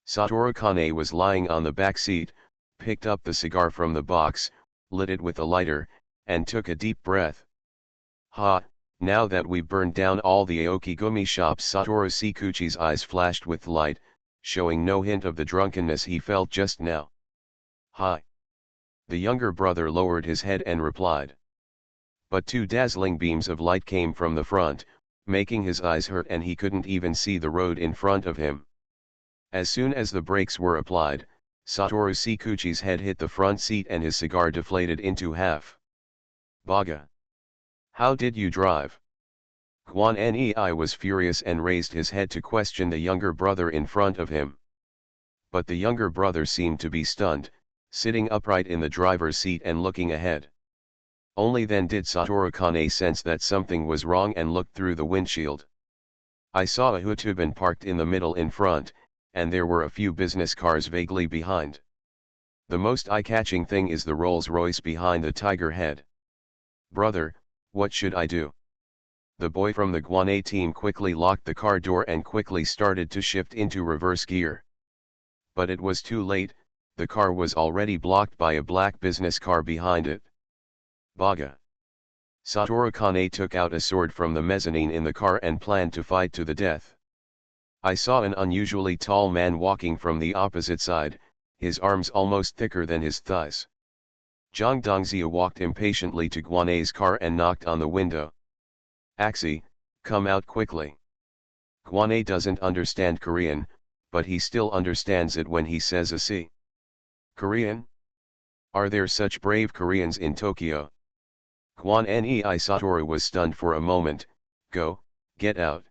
Satoru Kane was lying on the back seat, picked up the cigar from the box, lit it with a lighter, and took a deep breath. "Ha, now that we've burned down all the Aoki gumi shops," Satoru Sikuchi's eyes flashed with light, showing no hint of the drunkenness he felt just now. "Hi." The younger brother lowered his head and replied. But two dazzling beams of light came from the front, making his eyes hurt and he couldn't even see the road in front of him. As soon as the brakes were applied, Satoru Sikuchi's head hit the front seat and his cigar deflated into half. "Baga. How did you drive?" Guan Nei was furious and raised his head to question the younger brother in front of him. But the younger brother seemed to be stunned, sitting upright in the driver's seat and looking ahead. Only then did Satoru Kane sense that something was wrong and looked through the windshield. "I saw a Hutuban parked in the middle in front, and there were a few business cars vaguely behind. The most eye-catching thing is the Rolls-Royce behind the Tiger head. Brother, what should I do?" The boy from the Guanei team quickly locked the car door and quickly started to shift into reverse gear. But it was too late, the car was already blocked by a black business car behind it. Baga. Satoru Kane took out a sword from the mezzanine in the car and planned to fight to the death. I saw an unusually tall man walking from the opposite side, his arms almost thicker than his thighs. Zhang Dongzia walked impatiently to Guanei's car and knocked on the window. Axie, come out quickly. Guanei doesn't understand Korean, but he still understands it when he says Axie. Korean? Are there such brave Koreans in Tokyo? Guanei Satoru was stunned for a moment. Go, get out.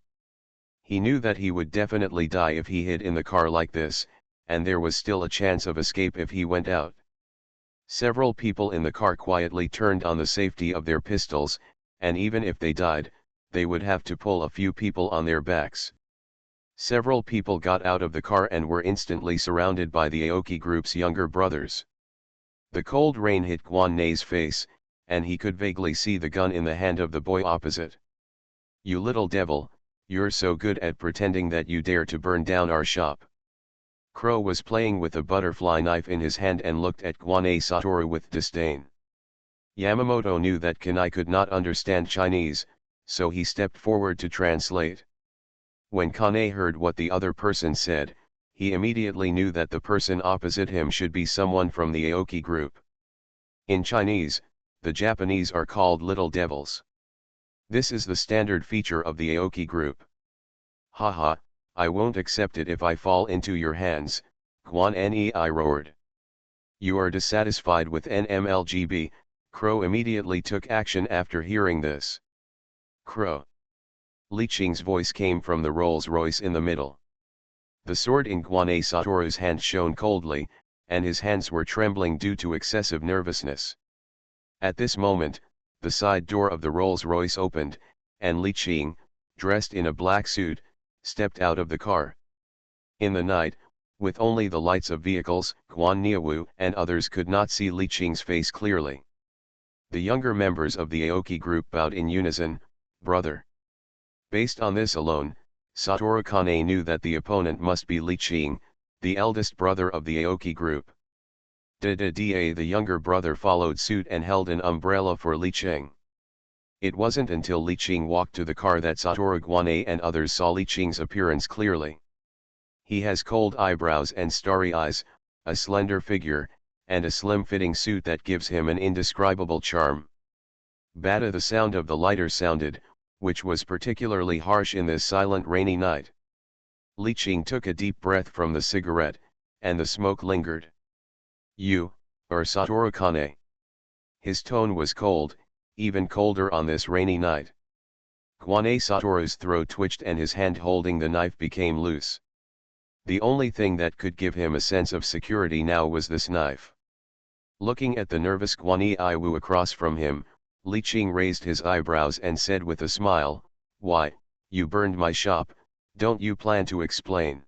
He knew that he would definitely die if he hid in the car like this, and there was still a chance of escape if he went out. Several people in the car quietly turned on the safety of their pistols, and even if they died, they would have to pull a few people on their backs. Several people got out of the car and were instantly surrounded by the Aoki group's younger brothers. The cold rain hit Guanei's face, and he could vaguely see the gun in the hand of the boy opposite. You little devil, you're so good at pretending that you dare to burn down our shop. Crow was playing with a butterfly knife in his hand and looked at Guanei Satoru with disdain. Yamamoto knew that Kanai could not understand Chinese, so he stepped forward to translate. When Kanai heard what the other person said, he immediately knew that the person opposite him should be someone from the Aoki group. In Chinese, the Japanese are called little devils. This is the standard feature of the Aoki group. Haha, I won't accept it if I fall into your hands, Guanei roared. You are dissatisfied with NMLGB, Crow immediately took action after hearing this. Crow. Li Qing's voice came from the Rolls-Royce in the middle. The sword in Guanei Satoru's hand shone coldly, and his hands were trembling due to excessive nervousness. At this moment, the side door of the Rolls-Royce opened, and Li Qing, dressed in a black suit, stepped out of the car. In the night, with only the lights of vehicles, Guan Niawu and others could not see Li Qing's face clearly. The younger members of the Aoki group bowed in unison, brother. Based on this alone, Satoru Kane knew that the opponent must be Li Qing, the eldest brother of the Aoki group. The younger brother followed suit and held an umbrella for Li Qing. It wasn't until Li Qing walked to the car that Satoru Guanei and others saw Li Qing's appearance clearly. He has cold eyebrows and starry eyes, a slender figure, and a slim-fitting suit that gives him an indescribable charm. Bada, the sound of the lighter sounded, which was particularly harsh in this silent rainy night. Li Qing took a deep breath from the cigarette, and the smoke lingered. You, are Satoru Kane. His tone was cold, even colder on this rainy night. Guanei Satoru's throat twitched and his hand holding the knife became loose. The only thing that could give him a sense of security now was this knife. Looking at the nervous Guanei Wu across from him, Li Qing raised his eyebrows and said with a smile, "Why, you burned my shop, don't you plan to explain?"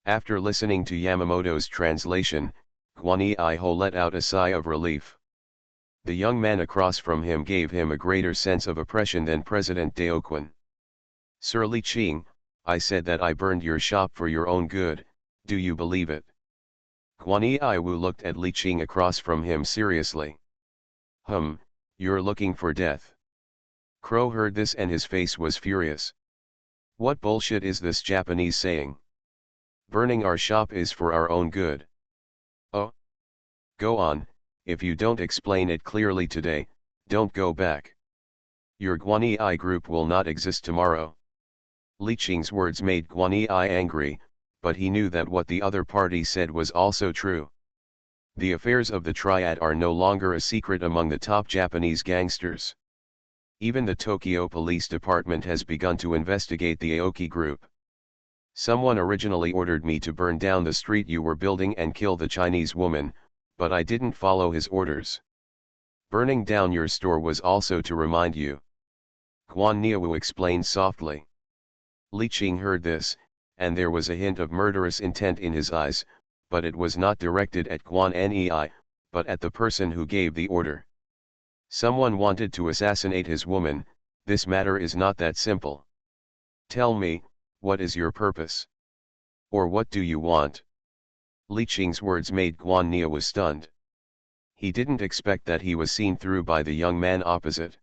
After listening to Yamamoto's translation, Guanei let out a sigh of relief. The young man across from him gave him a greater sense of oppression than President Daoquan. Sir Li Qing, I said that I burned your shop for your own good, do you believe it? Guanei Wu looked at Li Qing across from him seriously. You're looking for death. Crow heard this and his face was furious. What bullshit is this Japanese saying? Burning our shop is for our own good. Oh. Go on, if you don't explain it clearly today, don't go back. Your Guanei group will not exist tomorrow. Li Qing's words made Guanei angry, but he knew that what the other party said was also true. The affairs of the triad are no longer a secret among the top Japanese gangsters. Even the Tokyo Police Department has begun to investigate the Aoki group. Someone originally ordered me to burn down the street you were building and kill the Chinese woman, but I didn't follow his orders. Burning down your store was also to remind you. Guan Niawu explained softly. Li Qing heard this, and there was a hint of murderous intent in his eyes, but it was not directed at Guan Nei, but at the person who gave the order. Someone wanted to assassinate his woman, this matter is not that simple. Tell me, what is your purpose? Or what do you want? Li Qing's words made Guan Niawu stunned. He didn't expect that he was seen through by the young man opposite.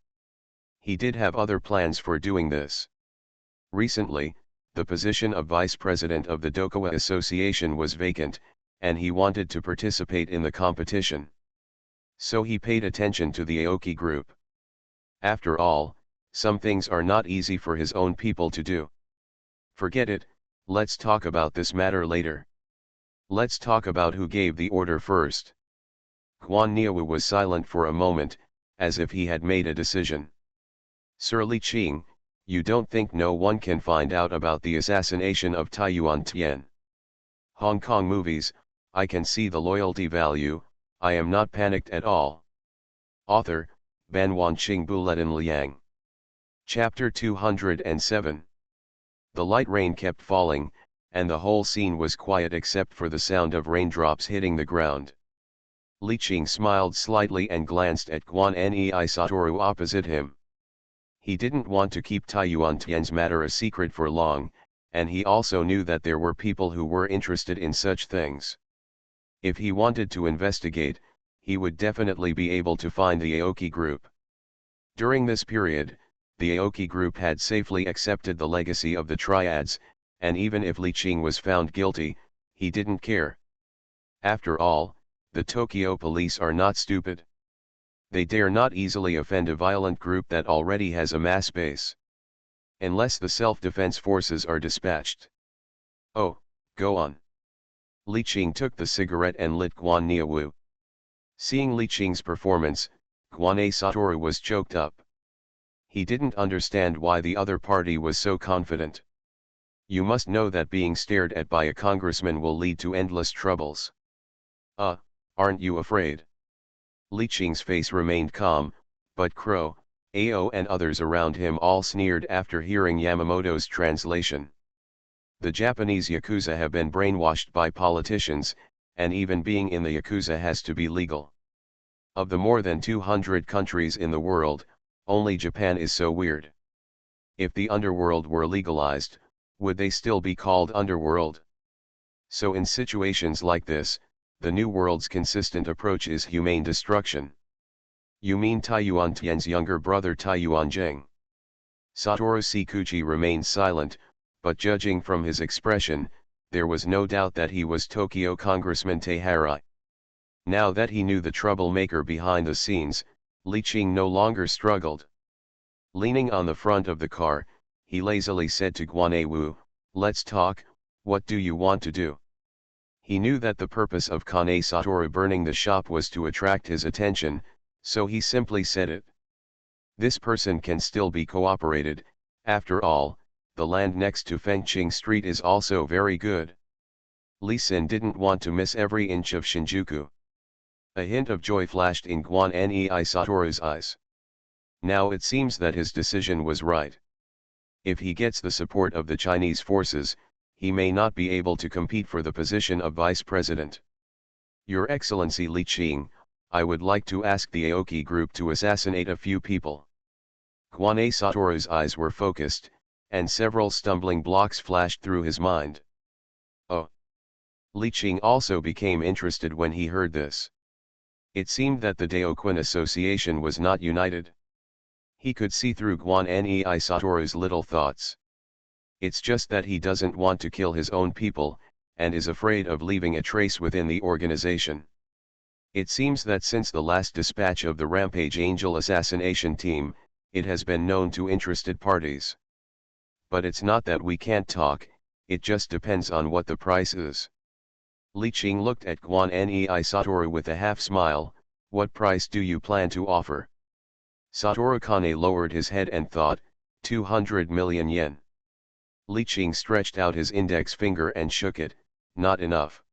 He did have other plans for doing this. Recently, the position of vice president of the Dokawa Association was vacant, and he wanted to participate in the competition. So he paid attention to the Aoki group. After all, some things are not easy for his own people to do. Forget it, let's talk about this matter later. Let's talk about who gave the order first. Guan Niawu was silent for a moment, as if he had made a decision. Sir Li Qing, you don't think no one can find out about the assassination of Taiyuan Tian? Hong Kong movies, I can see the loyalty value, I am not panicked at all. Author, Ban Wanqing Buletin Liang. Chapter 207. The light rain kept falling, and the whole scene was quiet except for the sound of raindrops hitting the ground. Li Qing smiled slightly and glanced at Guan Nei Satoru opposite him. He didn't want to keep Taiyuan Tian's matter a secret for long, and he also knew that there were people who were interested in such things. If he wanted to investigate, he would definitely be able to find the Aoki group. During this period, the Aoki group had safely accepted the legacy of the triads, and even if Li Qing was found guilty, he didn't care. After all, the Tokyo police are not stupid. They dare not easily offend a violent group that already has a mass base. Unless the self-defense forces are dispatched. Oh, go on. Li Qing took the cigarette and lit Guan Niawu. Seeing Li Qing's performance, Guan Satoru was choked up. He didn't understand why the other party was so confident. You must know that being stared at by a congressman will lead to endless troubles. Aren't you afraid? Li Qing's face remained calm, but Crow, Ao and others around him all sneered after hearing Yamamoto's translation. The Japanese Yakuza have been brainwashed by politicians, and even being in the Yakuza has to be legal. Of the more than 200 countries in the world, only Japan is so weird. If the underworld were legalized, would they still be called underworld? So in situations like this, the New World's consistent approach is humane destruction. You mean Taiyuan Tian's younger brother Taiyuan Zheng? Satoru Kikuchi remained silent, but judging from his expression, there was no doubt that he was Tokyo Congressman Taihara. Now that he knew the troublemaker behind the scenes, Li Qing no longer struggled. Leaning on the front of the car, he lazily said to Guan Wu, "Let's talk, what do you want to do?" He knew that the purpose of Kane Satoru burning the shop was to attract his attention, so he simply said it. This person can still be cooperated, after all, the land next to Fengqing Street is also very good. Li Xin didn't want to miss every inch of Shinjuku. A hint of joy flashed in Guan Nei Satoru's eyes. Now it seems that his decision was right. If he gets the support of the Chinese forces, he may not be able to compete for the position of vice president. Your Excellency Li Qing, I would like to ask the Aoki group to assassinate a few people. Guan Satoru's eyes were focused, and several stumbling blocks flashed through his mind. Oh! Li Qing also became interested when he heard this. It seemed that the Daoquan Association was not united. He could see through Guan Nei Satoru's little thoughts. It's just that he doesn't want to kill his own people, and is afraid of leaving a trace within the organization. It seems that since the last dispatch of the Rampage Angel assassination team, it has been known to interested parties. But it's not that we can't talk, it just depends on what the price is. Li Qing looked at Guan Nei Satoru with a half-smile, "What price do you plan to offer?" Satoru Kane lowered his head and thought, 200 million yen. Li Qing stretched out his index finger and shook it, "Not enough."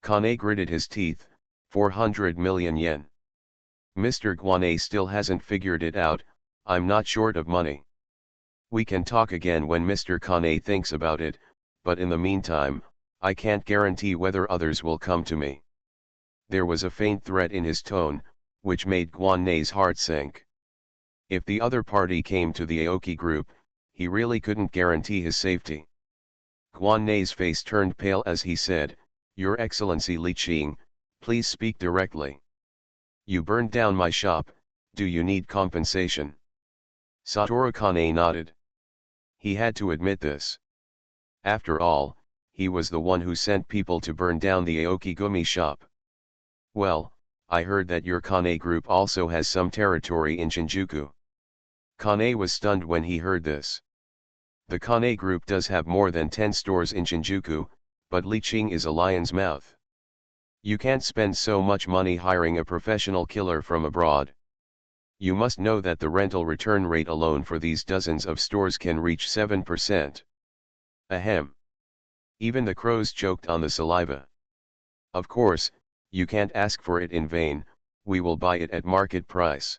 Kane gritted his teeth, 400 million yen. Mr. Guane still hasn't figured it out, I'm not short of money. We can talk again when Mr. Kane thinks about it, but in the meantime, I can't guarantee whether others will come to me. There was a faint threat in his tone, which made Guan Nei's heart sink. If the other party came to the Aoki group, he really couldn't guarantee his safety. Guan Nei's face turned pale as he said, Your Excellency Li Qing, please speak directly. You burned down my shop, do you need compensation? Satoru Kane nodded. He had to admit this. After all, he was the one who sent people to burn down the Aokigumi shop. Well, I heard that your Kane group also has some territory in Shinjuku. Kane was stunned when he heard this. The Kane group does have more than 10 stores in Shinjuku, but Li Qing is a lion's mouth. You can't spend so much money hiring a professional killer from abroad. You must know that the rental return rate alone for these dozens of stores can reach 7%. Ahem. Even the crows choked on the saliva. Of course, you can't ask for it in vain, we will buy it at market price.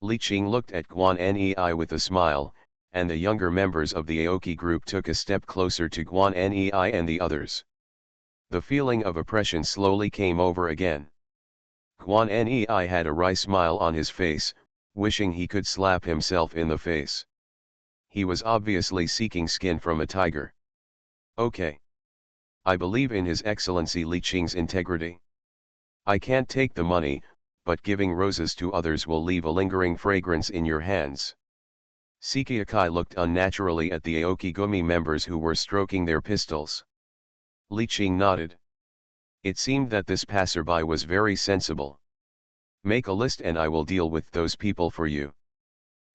Li Qing looked at Guan Nei with a smile, and the younger members of the Aoki group took a step closer to Guan Nei and the others. The feeling of oppression slowly came over again. Guan Nei had a wry smile on his face, wishing he could slap himself in the face. He was obviously seeking skin from a tiger. Okay. I believe in His Excellency Li Qing's integrity. I can't take the money, but giving roses to others will leave a lingering fragrance in your hands. Sekiakai looked unnaturally at the Aokigumi members who were stroking their pistols. Li Qing nodded. It seemed that this passerby was very sensible. Make a list and I will deal with those people for you.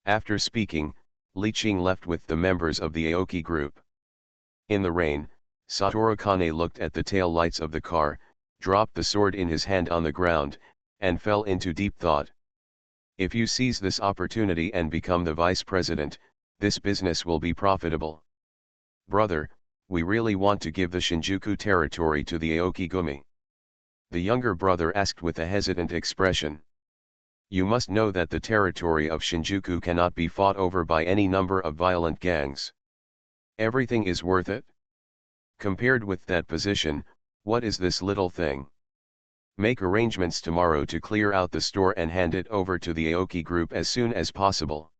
After speaking, Li Qing left with the members of the Aoki group. In the rain, Satoru Kane looked at the tail lights of the car, dropped the sword in his hand on the ground, and fell into deep thought. If you seize this opportunity and become the vice president, this business will be profitable. Brother, we really want to give the Shinjuku territory to the Aokigumi. The younger brother asked with a hesitant expression. You must know that the territory of Shinjuku cannot be fought over by any number of violent gangs. Everything is worth it. Compared with that position, what is this little thing? Make arrangements tomorrow to clear out the store and hand it over to the Aoki group as soon as possible.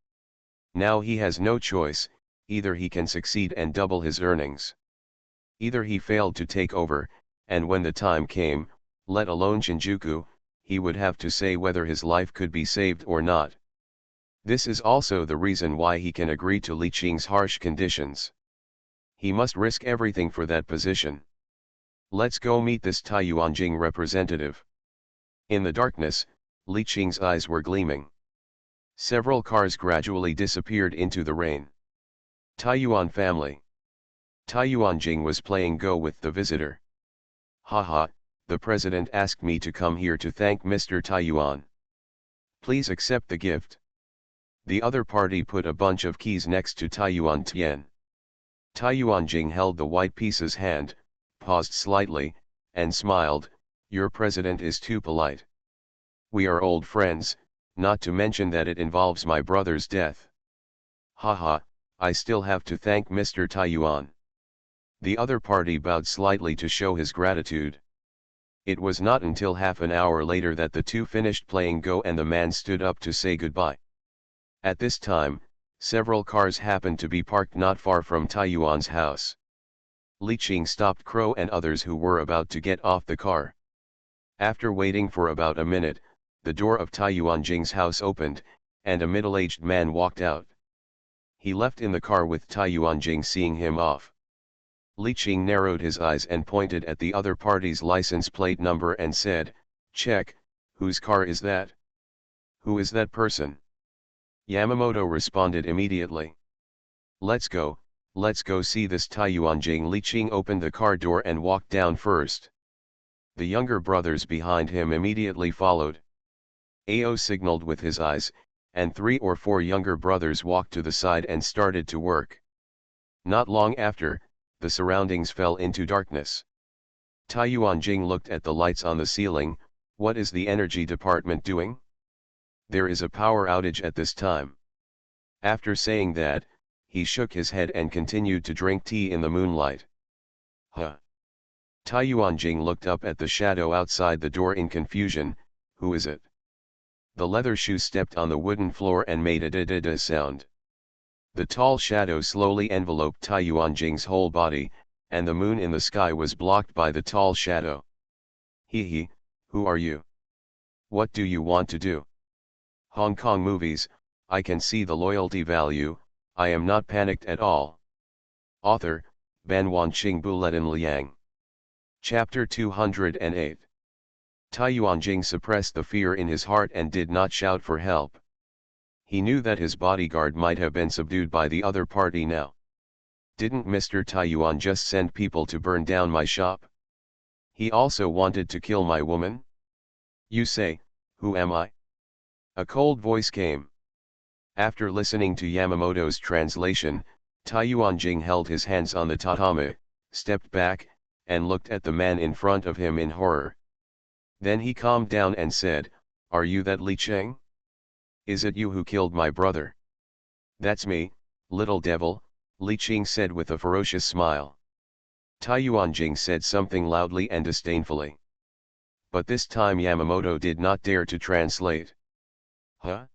Now he has no choice, either he can succeed and double his earnings. Either he failed to take over, and when the time came, let alone Shinjuku, he would have to say whether his life could be saved or not. This is also the reason why he can agree to Li Qing's harsh conditions. He must risk everything for that position. Let's go meet this Taiyuanjing representative. In the darkness, Li Qing's eyes were gleaming. Several cars gradually disappeared into the rain. Taiyuan family. Taiyuanjing was playing Go with the visitor. Haha, the president asked me to come here to thank Mr. Taiyuan. Please accept the gift. The other party put a bunch of keys next to Taiyuan Tian. Taiyuanjing held the white piece's hand, paused slightly, and smiled, your president is too polite. We are old friends, not to mention that it involves my brother's death. Haha, I still have to thank Mr. Taiyuan. The other party bowed slightly to show his gratitude. It was not until half an hour later that the two finished playing Go and the man stood up to say goodbye. At this time, several cars happened to be parked not far from Taiyuan's house. Li Qing stopped Crow and others who were about to get off the car. After waiting for about a minute, the door of Taiyuanjing's house opened, and a middle-aged man walked out. He left in the car with Taiyuanjing seeing him off. Li Qing narrowed his eyes and pointed at the other party's license plate number and said, check, whose car is that? Who is that person? Yamamoto responded immediately. Let's go see this Taiyuanjing. Li Qing opened the car door and walked down first. The younger brothers behind him immediately followed. Ao signaled with his eyes, and 3 or 4 younger brothers walked to the side and started to work. Not long after, the surroundings fell into darkness. Taiyuanjing looked at the lights on the ceiling. What is the energy department doing? There is a power outage at this time. After saying that, he shook his head and continued to drink tea in the moonlight. Huh. Taiyuanjing looked up at the shadow outside the door in confusion. Who is it? The leather shoe stepped on the wooden floor and made a da-da-da sound. The tall shadow slowly enveloped Taiyuanjing's whole body, and the moon in the sky was blocked by the tall shadow. He, who are you? What do you want to do? Hong Kong movies, I can see the loyalty value, I am not panicked at all. Author, Ban Wanqing Buletin Liang. Chapter 208. Tai Yuanjing suppressed the fear in his heart and did not shout for help. He knew that his bodyguard might have been subdued by the other party now. Didn't Mr. Tai Yuan just send people to burn down my shop? He also wanted to kill my woman? You say, who am I? A cold voice came. After listening to Yamamoto's translation, Tai Yuanjing held his hands on the tatami, stepped back, and looked at the man in front of him in horror. Then he calmed down and said, "Are you that Li Cheng? Is it you who killed my brother?" "That's me, little devil," Li Cheng said with a ferocious smile. Tai Yuanjing said something loudly and disdainfully. But this time Yamamoto did not dare to translate. "Huh?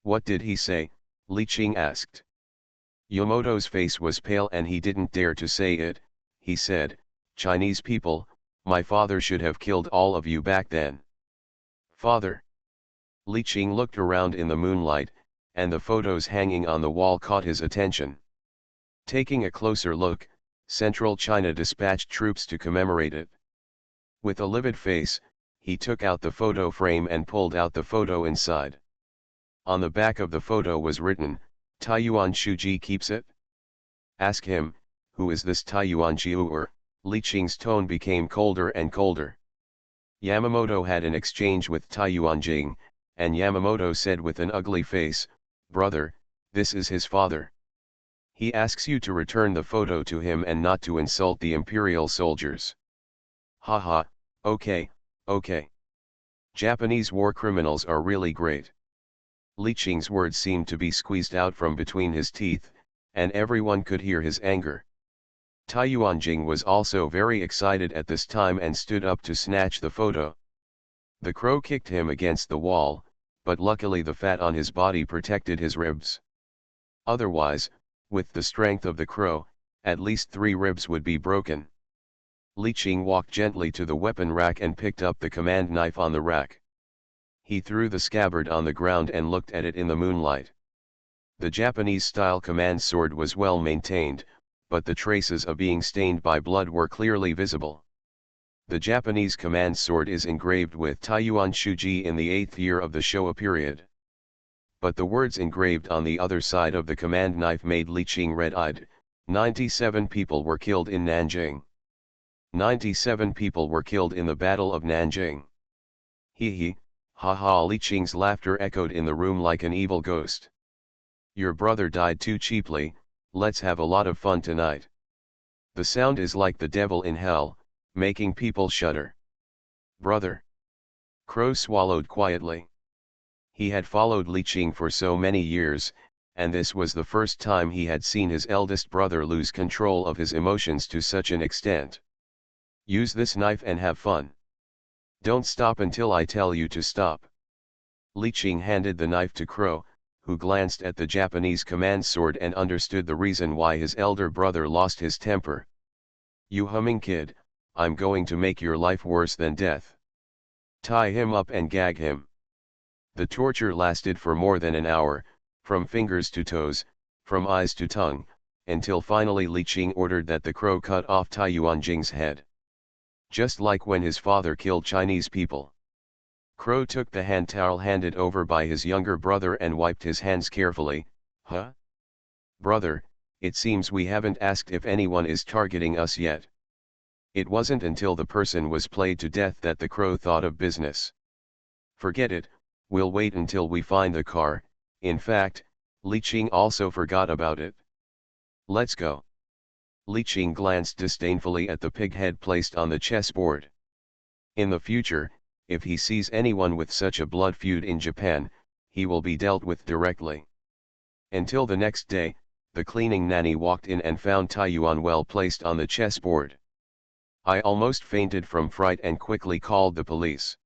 What did he say?" Li Cheng asked. Yamamoto's face was pale and he didn't dare to say it. He said, "Chinese people, my father should have killed all of you back then." "Father?" Li Cheng looked around in the moonlight, and the photos hanging on the wall caught his attention. Taking a closer look, Central China dispatched troops to commemorate it. With a livid face, he took out the photo frame and pulled out the photo inside. On the back of the photo was written, "Tai Yuan Shuji keeps it?" "Ask him, who is this Tai Yuan Jiuer?" Li Cheng's tone became colder and colder. Yamamoto had an exchange with Tai Yuanjing, and Yamamoto said with an ugly face, "Brother, this is his father. He asks you to return the photo to him and not to insult the imperial soldiers." "Haha, okay, okay. Japanese war criminals are really great." Li Cheng's words seemed to be squeezed out from between his teeth, and everyone could hear his anger. Tai Yuanjing was also very excited at this time and stood up to snatch the photo. The crow kicked him against the wall, but luckily the fat on his body protected his ribs. Otherwise, with the strength of the crow, at least 3 ribs would be broken. Li Cheng walked gently to the weapon rack and picked up the command knife on the rack. He threw the scabbard on the ground and looked at it in the moonlight. The Japanese-style command sword was well maintained, but the traces of being stained by blood were clearly visible. The Japanese command sword is engraved with Tai Yuan Shuji in the 8th year of the Showa period. But the words engraved on the other side of the command knife made Li Cheng red-eyed. 97 people were killed in Nanjing. 97 people were killed in the Battle of Nanjing. He, ha ha. Li Cheng's laughter echoed in the room like an evil ghost. "Your brother died too cheaply, let's have a lot of fun tonight." The sound is like the devil in hell, making people shudder. "Brother?" Crow swallowed quietly. He had followed Li Cheng for so many years, and this was the first time he had seen his eldest brother lose control of his emotions to such an extent. "Use this knife and have fun. Don't stop until I tell you to stop." Li Cheng handed the knife to Crow, who glanced at the Japanese command sword and understood the reason why his elder brother lost his temper. "You humming kid, I'm going to make your life worse than death. Tie him up and gag him." The torture lasted for more than an hour, from fingers to toes, from eyes to tongue, until finally Li Cheng ordered that the crow cut off Tai Yuanjing's head. Just like when his father killed Chinese people. Crow took the hand towel handed over by his younger brother and wiped his hands carefully. "Huh? Brother, it seems we haven't asked if anyone is targeting us yet." It wasn't until the person was played to death that the crow thought of business. "Forget it, we'll wait until we find the car." In fact, Li Cheng also forgot about it. "Let's go." Li Cheng glanced disdainfully at the pig head placed on the chessboard. In the future, if he sees anyone with such a blood feud in Japan, he will be dealt with directly. Until the next day, the cleaning nanny walked in and found Tai Yuan well placed on the chessboard. I almost fainted from fright and quickly called the police.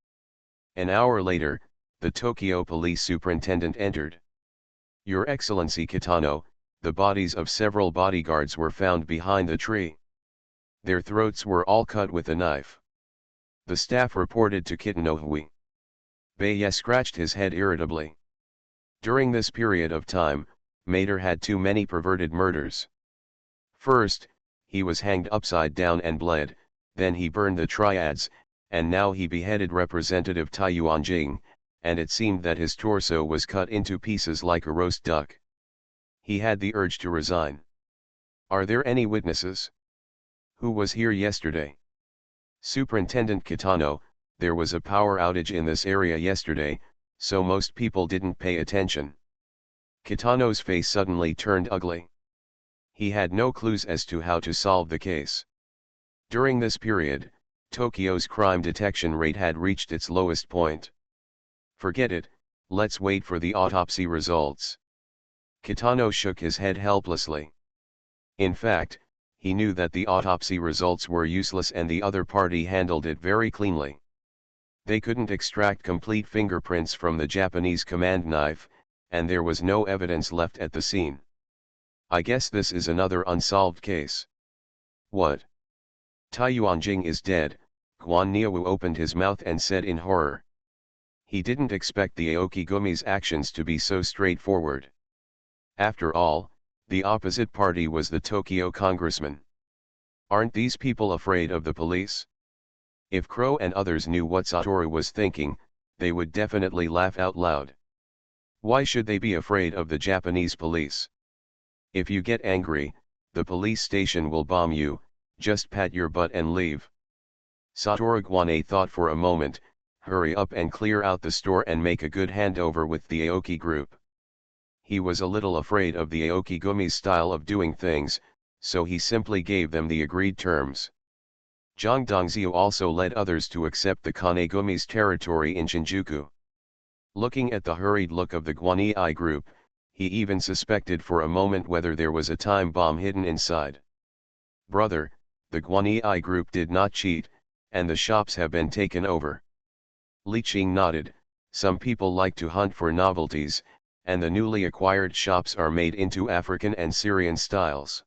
An hour later, the Tokyo police superintendent entered. "Your Excellency Kitano, the bodies of several bodyguards were found behind the tree." Their throats were all cut with a knife. The staff reported to Kitanohui. Baye scratched his head irritably. During this period of time, Mater had too many perverted murders. First, he was hanged upside down and bled, then he burned the triads, and now he beheaded Representative Tai Yuanjing, and it seemed that his torso was cut into pieces like a roast duck. He had the urge to resign. Are there any witnesses? Who was here yesterday? Superintendent Kitano, there was a power outage in this area yesterday, so most people didn't pay attention. Kitano's face suddenly turned ugly. He had no clues as to how to solve the case. During this period, Tokyo's crime detection rate had reached its lowest point. Forget it, let's wait for the autopsy results. Kitano shook his head helplessly. In fact, he knew that the autopsy results were useless and the other party handled it very cleanly. They couldn't extract complete fingerprints from the Japanese command knife, and there was no evidence left at the scene. I guess this is another unsolved case. What? Tai Yuanjing is dead, Guan Niawu opened his mouth and said in horror. He didn't expect the Aokigumi's actions to be so straightforward. After all, the opposite party was the Tokyo congressman. Aren't these people afraid of the police? If Crow and others knew what Satoru was thinking, they would definitely laugh out loud. Why should they be afraid of the Japanese police? If you get angry, the police station will bomb you, just pat your butt and leave. Satoru Guane thought for a moment, hurry up and clear out the store and make a good handover with the Aoki group. He was a little afraid of the Aokigumi's style of doing things, so he simply gave them the agreed terms. Zhang Dongzhou also led others to accept the Kanegumi's territory in Shinjuku. Looking at the hurried look of the Guanyi group, he even suspected for a moment whether there was a time bomb hidden inside. Brother, the Guanyi group did not cheat, and the shops have been taken over. Li Qing nodded. Some people like to hunt for novelties, and the newly acquired shops are made into African and Syrian styles.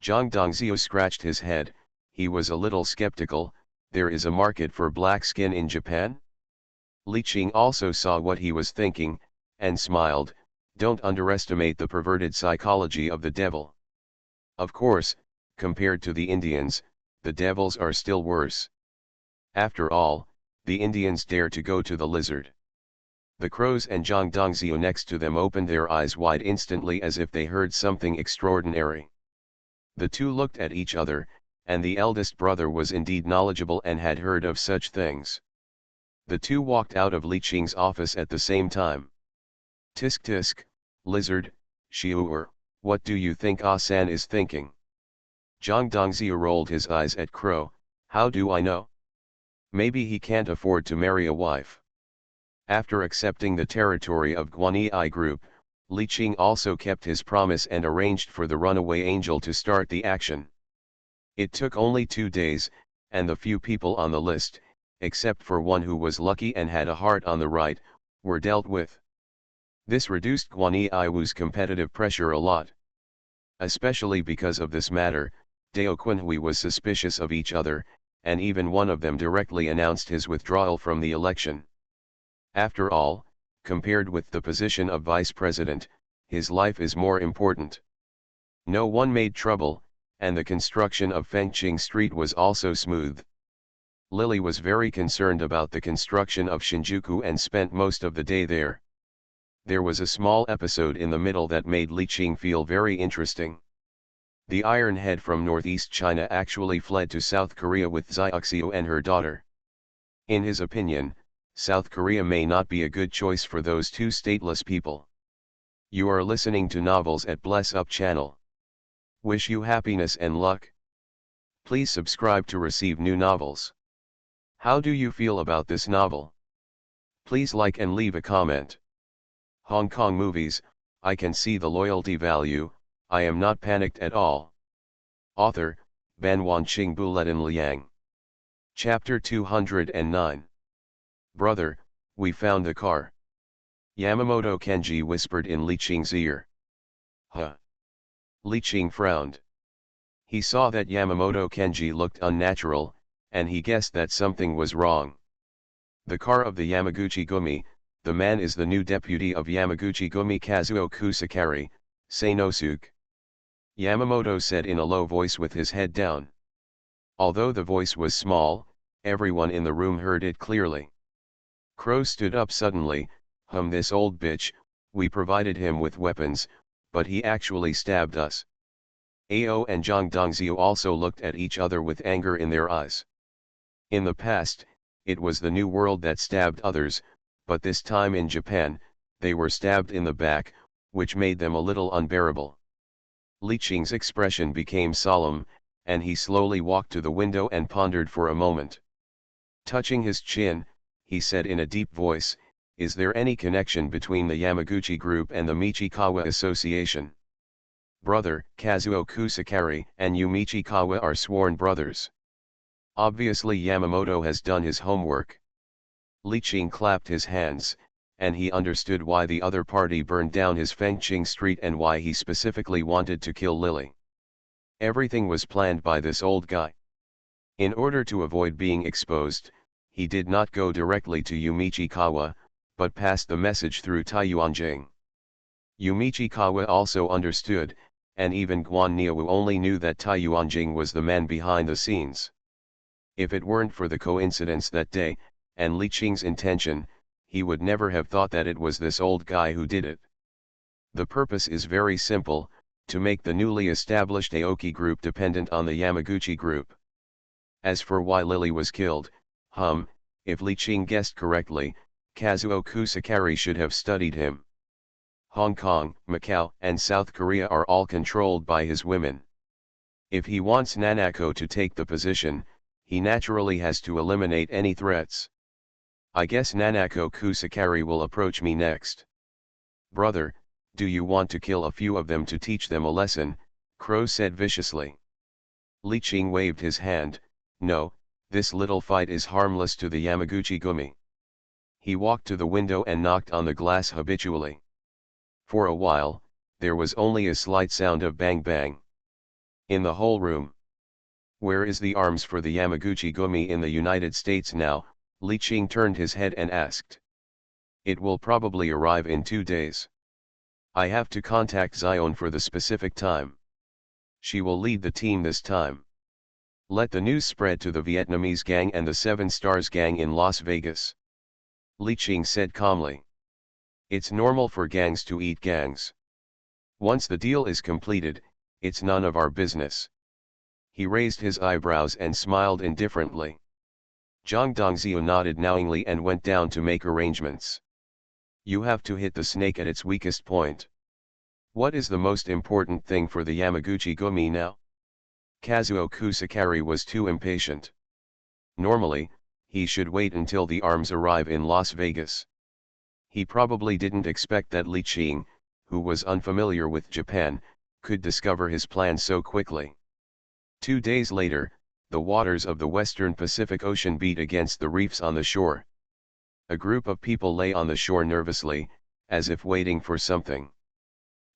Zhang Dongzhou scratched his head. He was a little skeptical. There is a market for black skin in Japan? Li Qing also saw what he was thinking, and smiled. Don't underestimate the perverted psychology of the devil. Of course, compared to the Indians, the devils are still worse. After all, the Indians dare to go to the lizard. The crows and Zhang Dongzhou next to them opened their eyes wide instantly as if they heard something extraordinary. The two looked at each other, and the eldest brother was indeed knowledgeable and had heard of such things. The two walked out of Li Qing's office at the same time. Tisk tisk, lizard, Shiuer, what do you think Ah-san is thinking? Zhang Dongzhou rolled his eyes at Crow. How do I know? Maybe he can't afford to marry a wife. After accepting the territory of Guanyi group, Li Qing also kept his promise and arranged for the runaway angel to start the action. It took only 2 days, and the few people on the list, except for one who was lucky and had a heart on the right, were dealt with. This reduced Guanyi Wu's competitive pressure a lot. Especially because of this matter, Dao Qunhui was suspicious of each other, and even one of them directly announced his withdrawal from the election. After all, compared with the position of vice president, his life is more important. No one made trouble, and the construction of Fengqing Street was also smooth. Lily was very concerned about the construction of Shinjuku and spent most of the day there. There was a small episode in the middle that made Li Qing feel very interesting. The Iron Head from northeast China actually fled to South Korea with Xiaoxiu and her daughter. In his opinion, South Korea may not be a good choice for those two stateless people. You are listening to Novels at Bless Up channel. Wish you happiness and luck. Please subscribe to receive new novels. How do you feel about this novel? Please like and leave a comment. Hong Kong movies, I can see the loyalty value, I am not panicked at all. Author, Ban Wanqing Buletin Liang. Chapter 209. Brother, we found the car. Yamamoto Kenji whispered in Li Qing's ear. Huh. Li Qing frowned. He saw that Yamamoto Kenji looked unnatural, and he guessed that something was wrong. The car of the Yamaguchi Gumi, the man is the new deputy of Yamaguchi Gumi Kazuo Kusakari, Seinosuke. Yamamoto said in a low voice with his head down. Although the voice was small, everyone in the room heard it clearly. Crow stood up suddenly. This old bitch, we provided him with weapons, but he actually stabbed us. Ao and Zhang Dongzhou also looked at each other with anger in their eyes. In the past, it was the New World that stabbed others, but this time in Japan, they were stabbed in the back, which made them a little unbearable. Li Qing's expression became solemn, and he slowly walked to the window and pondered for a moment. Touching his chin, he said in a deep voice, "Is there any connection between the Yamaguchi Group and the Michikawa Association?" Brother, Kazuo Kusakari and Yu Michikawa are sworn brothers. Obviously Yamamoto has done his homework. Li Qing clapped his hands, and he understood why the other party burned down his Fengqing Street and why he specifically wanted to kill Lily. Everything was planned by this old guy. In order to avoid being exposed, he did not go directly to Yu Michikawa, but passed the message through Tai Yuanjing. Yu Michikawa also understood, and even Guan Niawu only knew that Tai Yuanjing was the man behind the scenes. If it weren't for the coincidence that day, and Li Qing's intention, he would never have thought that it was this old guy who did it. The purpose is very simple, to make the newly established Aoki Group dependent on the Yamaguchi Group. As for why Lily was killed, if Li Qing guessed correctly, Kazuo Kusakari should have studied him. Hong Kong, Macau, and South Korea are all controlled by his women. If he wants Nanako to take the position, he naturally has to eliminate any threats. I guess Nanako Kusakari will approach me next. Brother, do you want to kill a few of them to teach them a lesson? Crow said viciously. Li Qing waved his hand. No, this little fight is harmless to the Yamaguchi Gumi. He walked to the window and knocked on the glass habitually. For a while, there was only a slight sound of bang bang. In the whole room. Where is the arms for the Yamaguchi Gumi in the United States now? Li Qing turned his head and asked. It will probably arrive in 2 days. I have to contact Zion for the specific time. She will lead the team this time. Let the news spread to the Vietnamese gang and the Seven Stars gang in Las Vegas. Li Qing said calmly. It's normal for gangs to eat gangs. Once the deal is completed, it's none of our business. He raised his eyebrows and smiled indifferently. Zhang Dongzhou nodded knowingly and went down to make arrangements. You have to hit the snake at its weakest point. What is the most important thing for the Yamaguchi Gumi now? Kazuo Kusakari was too impatient. Normally, he should wait until the arms arrive in Las Vegas. He probably didn't expect that Li Qing, who was unfamiliar with Japan, could discover his plan so quickly. 2 days later, the waters of the western Pacific Ocean beat against the reefs on the shore. A group of people lay on the shore nervously, as if waiting for something.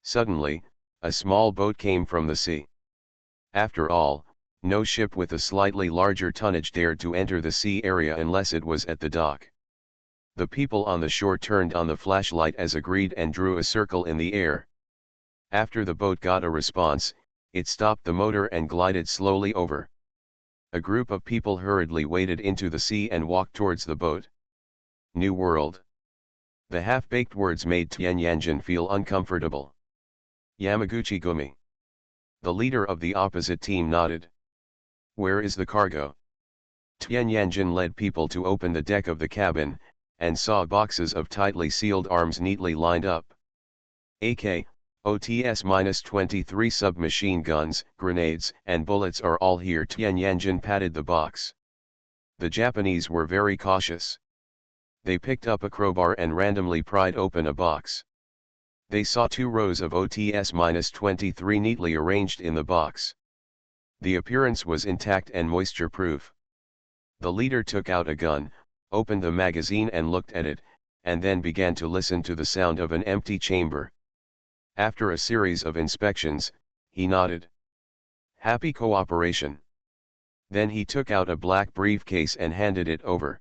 Suddenly, a small boat came from the sea. After all, no ship with a slightly larger tonnage dared to enter the sea area unless it was at the dock. The people on the shore turned on the flashlight as agreed and drew a circle in the air. After the boat got a response, it stopped the motor and glided slowly over. A group of people hurriedly waded into the sea and walked towards the boat. New World. The half-baked words made Tian Yanjin feel uncomfortable. Yamaguchi Gumi. The leader of the opposite team nodded. Where is the cargo? Tian Yanjin led people to open the deck of the cabin, and saw boxes of tightly sealed arms neatly lined up. AK, OTS-23 submachine guns, grenades, and bullets are all here. Tian Yanjin patted the box. The Japanese were very cautious. They picked up a crowbar and randomly pried open a box. They saw 2 rows of OTS-23 neatly arranged in the box. The appearance was intact and moisture-proof. The leader took out a gun, opened the magazine and looked at it, and then began to listen to the sound of an empty chamber. After a series of inspections, he nodded. Happy cooperation. Then he took out a black briefcase and handed it over.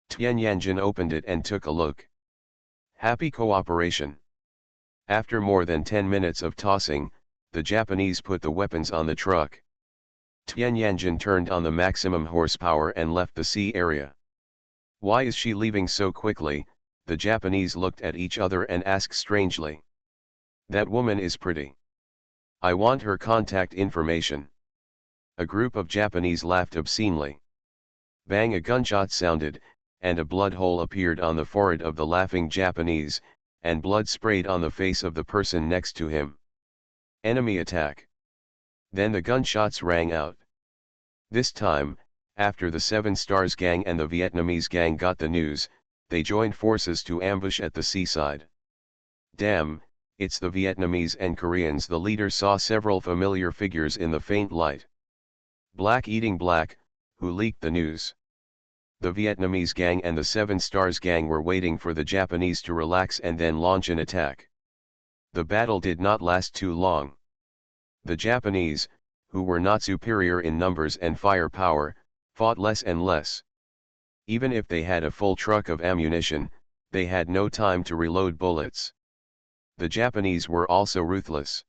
Tianyanjin opened it and took a look. Happy cooperation. After more than 10 minutes of tossing, the Japanese put the weapons on the truck. Tianyanjin turned on the maximum horsepower and left the sea area. Why is she leaving so quickly? The Japanese looked at each other and asked strangely. That woman is pretty. I want her contact information. A group of Japanese laughed obscenely. Bang, a gunshot sounded, and a blood hole appeared on the forehead of the laughing Japanese, and blood sprayed on the face of the person next to him. Enemy attack. Then the gunshots rang out. This time, after the Seven Stars gang and the Vietnamese gang got the news, they joined forces to ambush at the seaside. Damn, it's the Vietnamese and Koreans. The leader saw several familiar figures in the faint light. Black eating black, who leaked the news. The Vietnamese gang and the Seven Stars gang were waiting for the Japanese to relax and then launch an attack. The battle did not last too long. The Japanese, who were not superior in numbers and firepower, fought less and less. Even if they had a full truck of ammunition, they had no time to reload bullets. The Japanese were also ruthless.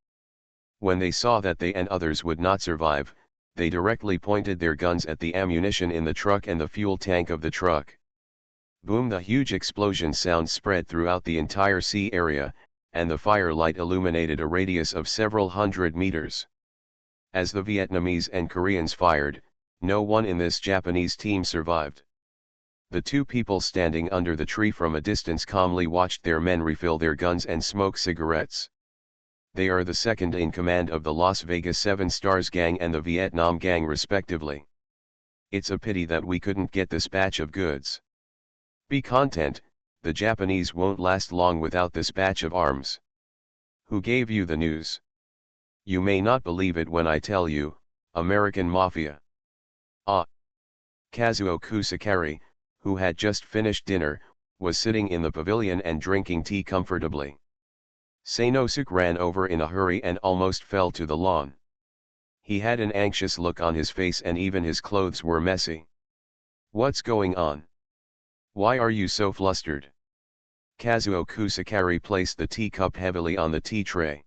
When they saw that they and others would not survive, they directly pointed their guns at the ammunition in the truck and the fuel tank of the truck. Boom! The huge explosion sound spread throughout the entire sea area, and the firelight illuminated a radius of several hundred meters. As the Vietnamese and Koreans fired, no one in this Japanese team survived. The two people standing under the tree from a distance calmly watched their men refill their guns and smoke cigarettes. They are the second in command of the Las Vegas Seven Stars gang and the Vietnam gang respectively. It's a pity that we couldn't get this batch of goods. Be content, the Japanese won't last long without this batch of arms. Who gave you the news? You may not believe it when I tell you, American Mafia. Ah. Kazuo Kusakari, who had just finished dinner, was sitting in the pavilion and drinking tea comfortably. Sanosuke ran over in a hurry and almost fell to the lawn. He had an anxious look on his face and even his clothes were messy. What's going on? Why are you so flustered? Kazuo Kusakari placed the teacup heavily on the tea tray.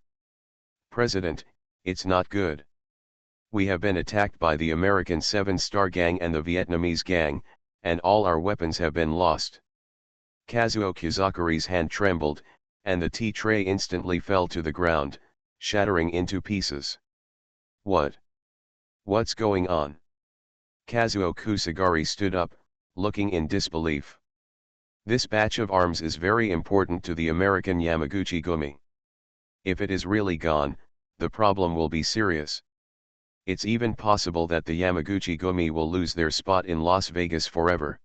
President, it's not good. We have been attacked by the American Seven Star gang and the Vietnamese gang, and all our weapons have been lost. Kazuo Kusakari's hand trembled, and the tea tray instantly fell to the ground, shattering into pieces. What? What's going on? Kazuo Kusakari stood up, looking in disbelief. This batch of arms is very important to the American Yamaguchi Gumi. If it is really gone, the problem will be serious. It's even possible that the Yamaguchi Gumi will lose their spot in Las Vegas forever.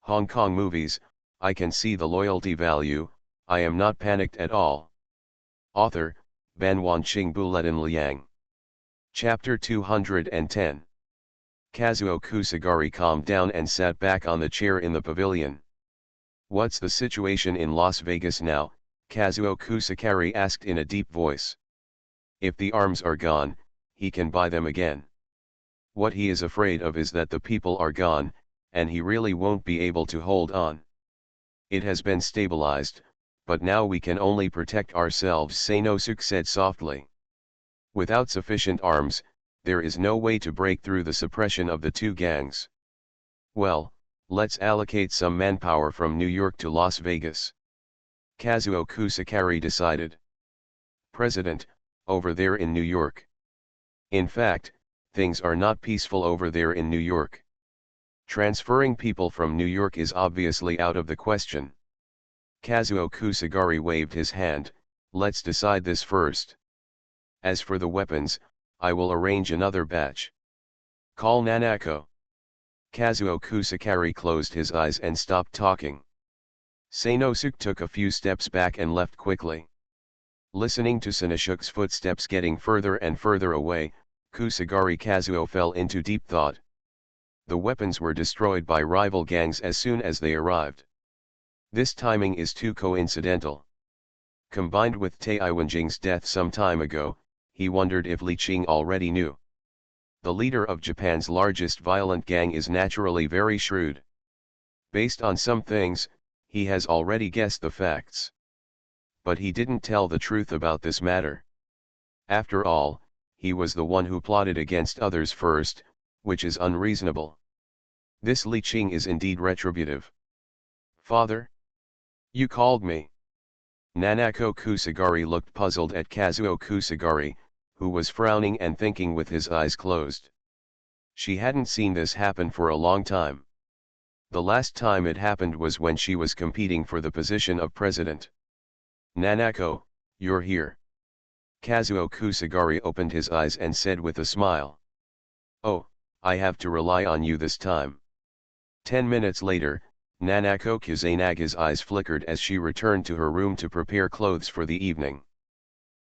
Hong Kong movies, I can see the loyalty value, I am not panicked at all. Author, Ban Wanqing Buletin Liang. Chapter 210. Kazuo Kusakari calmed down and sat back on the chair in the pavilion. What's the situation in Las Vegas now? Kazuo Kusakari asked in a deep voice. If the arms are gone, he can buy them again. What he is afraid of is that the people are gone, and he really won't be able to hold on. It has been stabilized, but now we can only protect ourselves, Sanosuke said softly. Without sufficient arms, there is no way to break through the suppression of the two gangs. Well, let's allocate some manpower from New York to Las Vegas. Kazuo Kusakari decided. President, over there in New York. In fact, things are not peaceful over there in New York. Transferring people from New York is obviously out of the question. Kazuo Kusakari waved his hand, let's decide this first. As for the weapons, I will arrange another batch. Call Nanako. Kazuo Kusakari closed his eyes and stopped talking. Sanosuke took a few steps back and left quickly. Listening to Sanosuke's footsteps getting further and further away, Kusakari Kazuo fell into deep thought. The weapons were destroyed by rival gangs as soon as they arrived. This timing is too coincidental. Combined with Tai Wenjing's death some time ago, he wondered if Li Qing already knew. The leader of Japan's largest violent gang is naturally very shrewd. Based on some things, he has already guessed the facts. But he didn't tell the truth about this matter. After all, he was the one who plotted against others first, which is unreasonable. This Li Qing is indeed retributive. Father? You called me. Nanako Kusagari looked puzzled at Kazuo Kusagari, who was frowning and thinking with his eyes closed. She hadn't seen this happen for a long time. The last time it happened was when she was competing for the position of president. Nanako, you're here. Kazuo Kusagari opened his eyes and said with a smile. Oh, I have to rely on you this time. 10 minutes later, Nanako Kusanaga's eyes flickered as she returned to her room to prepare clothes for the evening.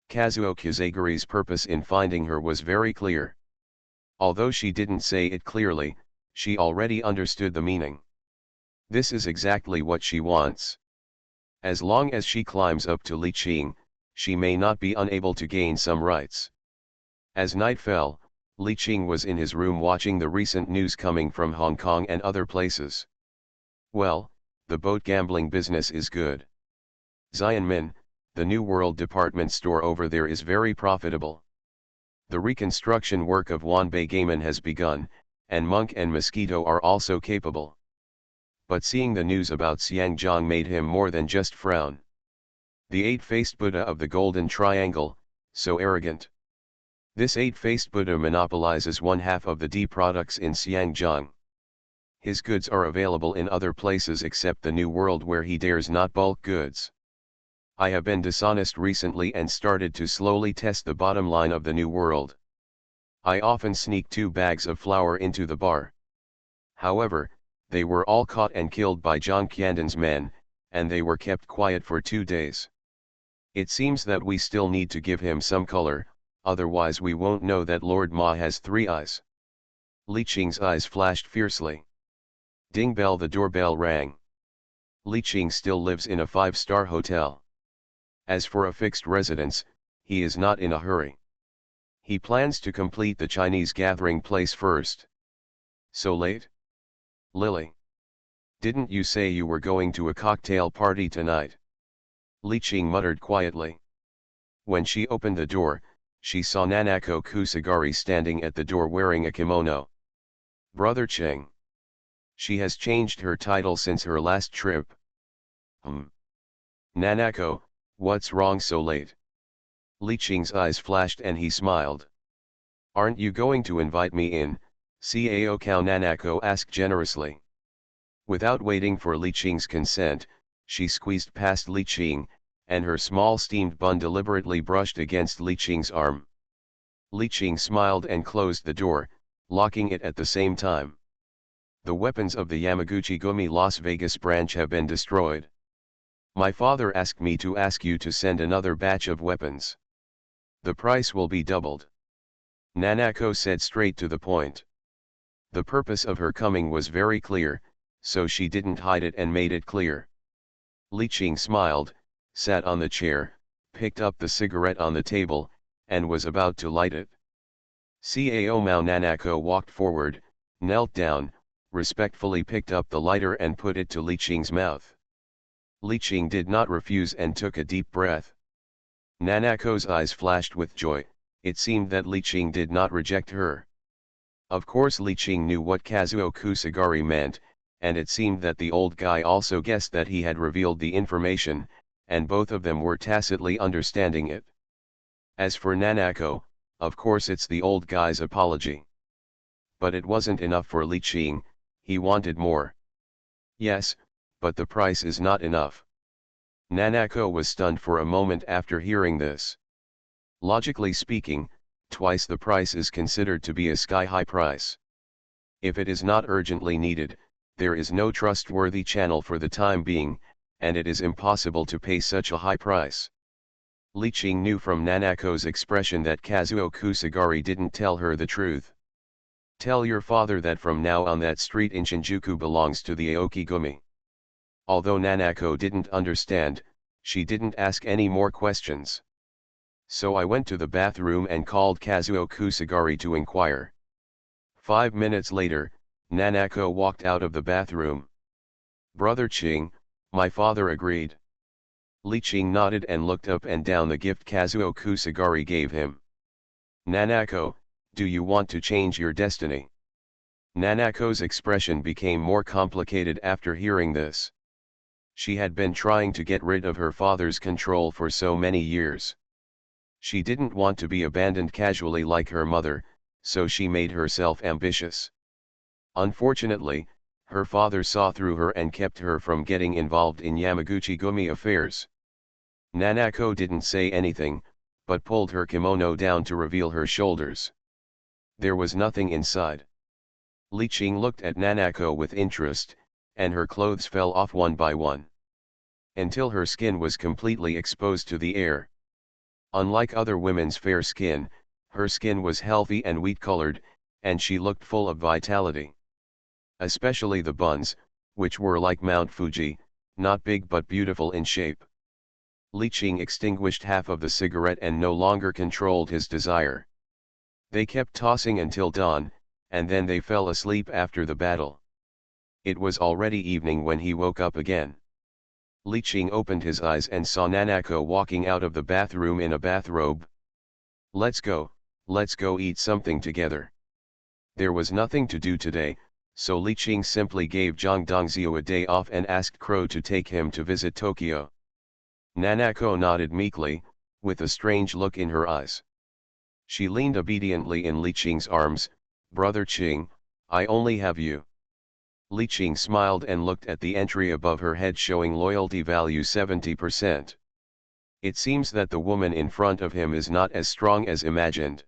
Kazuo Kusagari's purpose in finding her was very clear. Although she didn't say it clearly, she already understood the meaning. This is exactly what she wants. As long as she climbs up to Li Qing, she may not be unable to gain some rights. As night fell, Li Qing was in his room watching the recent news coming from Hong Kong and other places. Well, the boat gambling business is good. Xianmin, the New World department store over there is very profitable. The reconstruction work of Wanbei Gaiman has begun, and Monk and Mosquito are also capable. But seeing the news about Xiangzhang made him more than just frown. The eight-faced Buddha of the Golden Triangle, so arrogant. This eight-faced Buddha monopolizes one half of the D products in Xiangzhang. His goods are available in other places except the New World where he dares not bulk goods. I have been dishonest recently and started to slowly test the bottom line of the New World. I often sneak 2 bags of flour into the bar. However, they were all caught and killed by Zhang Qiandan's men, and they were kept quiet for 2 days. It seems that we still need to give him some color, otherwise we won't know that Lord Ma has 3 eyes. Li Qing's eyes flashed fiercely. Ding bell, the doorbell rang. Li Qing still lives in a 5-star hotel. As for a fixed residence, he is not in a hurry. He plans to complete the Chinese gathering place first. So late? Lily. Didn't you say you were going to a cocktail party tonight? Li Qing muttered quietly. When she opened the door, she saw Nanako Kusagari standing at the door wearing a kimono. Brother Qing. She has changed her title since her last trip. Nanako, what's wrong so late? Li Qing's eyes flashed and he smiled. Aren't you going to invite me in? Cao Cao Nanako asked generously. Without waiting for Li Qing's consent, she squeezed past Li Qing, and her small steamed bun deliberately brushed against Li Qing's arm. Li Qing smiled and closed the door, locking it at the same time. The weapons of the Yamaguchi Gumi Las Vegas branch have been destroyed. My father asked me to ask you to send another batch of weapons. The price will be doubled. Nanako said straight to the point. The purpose of her coming was very clear, so she didn't hide it and made it clear. Li Qing smiled, sat on the chair, picked up the cigarette on the table, and was about to light it. Cao Mao Nanako walked forward, knelt down, respectfully picked up the lighter and put it to Li Qing's mouth. Li Qing did not refuse and took a deep breath. Nanako's eyes flashed with joy. It seemed that Li Qing did not reject her. Of course Li Qing knew what Kazuo Kusagari meant, and it seemed that the old guy also guessed that he had revealed the information, and both of them were tacitly understanding it. As for Nanako, of course it's the old guy's apology. But it wasn't enough for Li Qing, he wanted more. Yes, but the price is not enough. Nanako was stunned for a moment after hearing this. Logically speaking, twice the price is considered to be a sky-high price. If it is not urgently needed, there is no trustworthy channel for the time being, and it is impossible to pay such a high price. Li Qing knew from Nanako's expression that Kazuo Kusagari didn't tell her the truth. Tell your father that from now on that street in Shinjuku belongs to the Aokigumi. Although Nanako didn't understand, she didn't ask any more questions. So I went to the bathroom and called Kazuo Kusagari to inquire. 5 minutes later, Nanako walked out of the bathroom. "Brother Ching," my father agreed. Li Qing nodded and looked up and down the gift Kazuo Kusagari gave him. "Nanako, do you want to change your destiny?" Nanako's expression became more complicated after hearing this. She had been trying to get rid of her father's control for so many years. She didn't want to be abandoned casually like her mother, so she made herself ambitious. Unfortunately, her father saw through her and kept her from getting involved in Yamaguchi-gumi affairs. Nanako didn't say anything, but pulled her kimono down to reveal her shoulders. There was nothing inside. Li Qing looked at Nanako with interest, and her clothes fell off one by one, until her skin was completely exposed to the air. Unlike other women's fair skin, her skin was healthy and wheat-colored, and she looked full of vitality. Especially the buns, which were like Mount Fuji, not big but beautiful in shape. Li Qing extinguished half of the cigarette and no longer controlled his desire. They kept tossing until dawn, and then they fell asleep after the battle. It was already evening when he woke up again. Li Qing opened his eyes and saw Nanako walking out of the bathroom in a bathrobe. Let's go eat something together." There was nothing to do today, so Li Qing simply gave Zhang Dongzhou a day off and asked Crow to take him to visit Tokyo. Nanako nodded meekly, with a strange look in her eyes. She leaned obediently in Li Qing's arms. "Brother Qing, I only have you." Li Qing smiled and looked at the entry above her head showing loyalty value 70%. It seems that the woman in front of him is not as strong as imagined.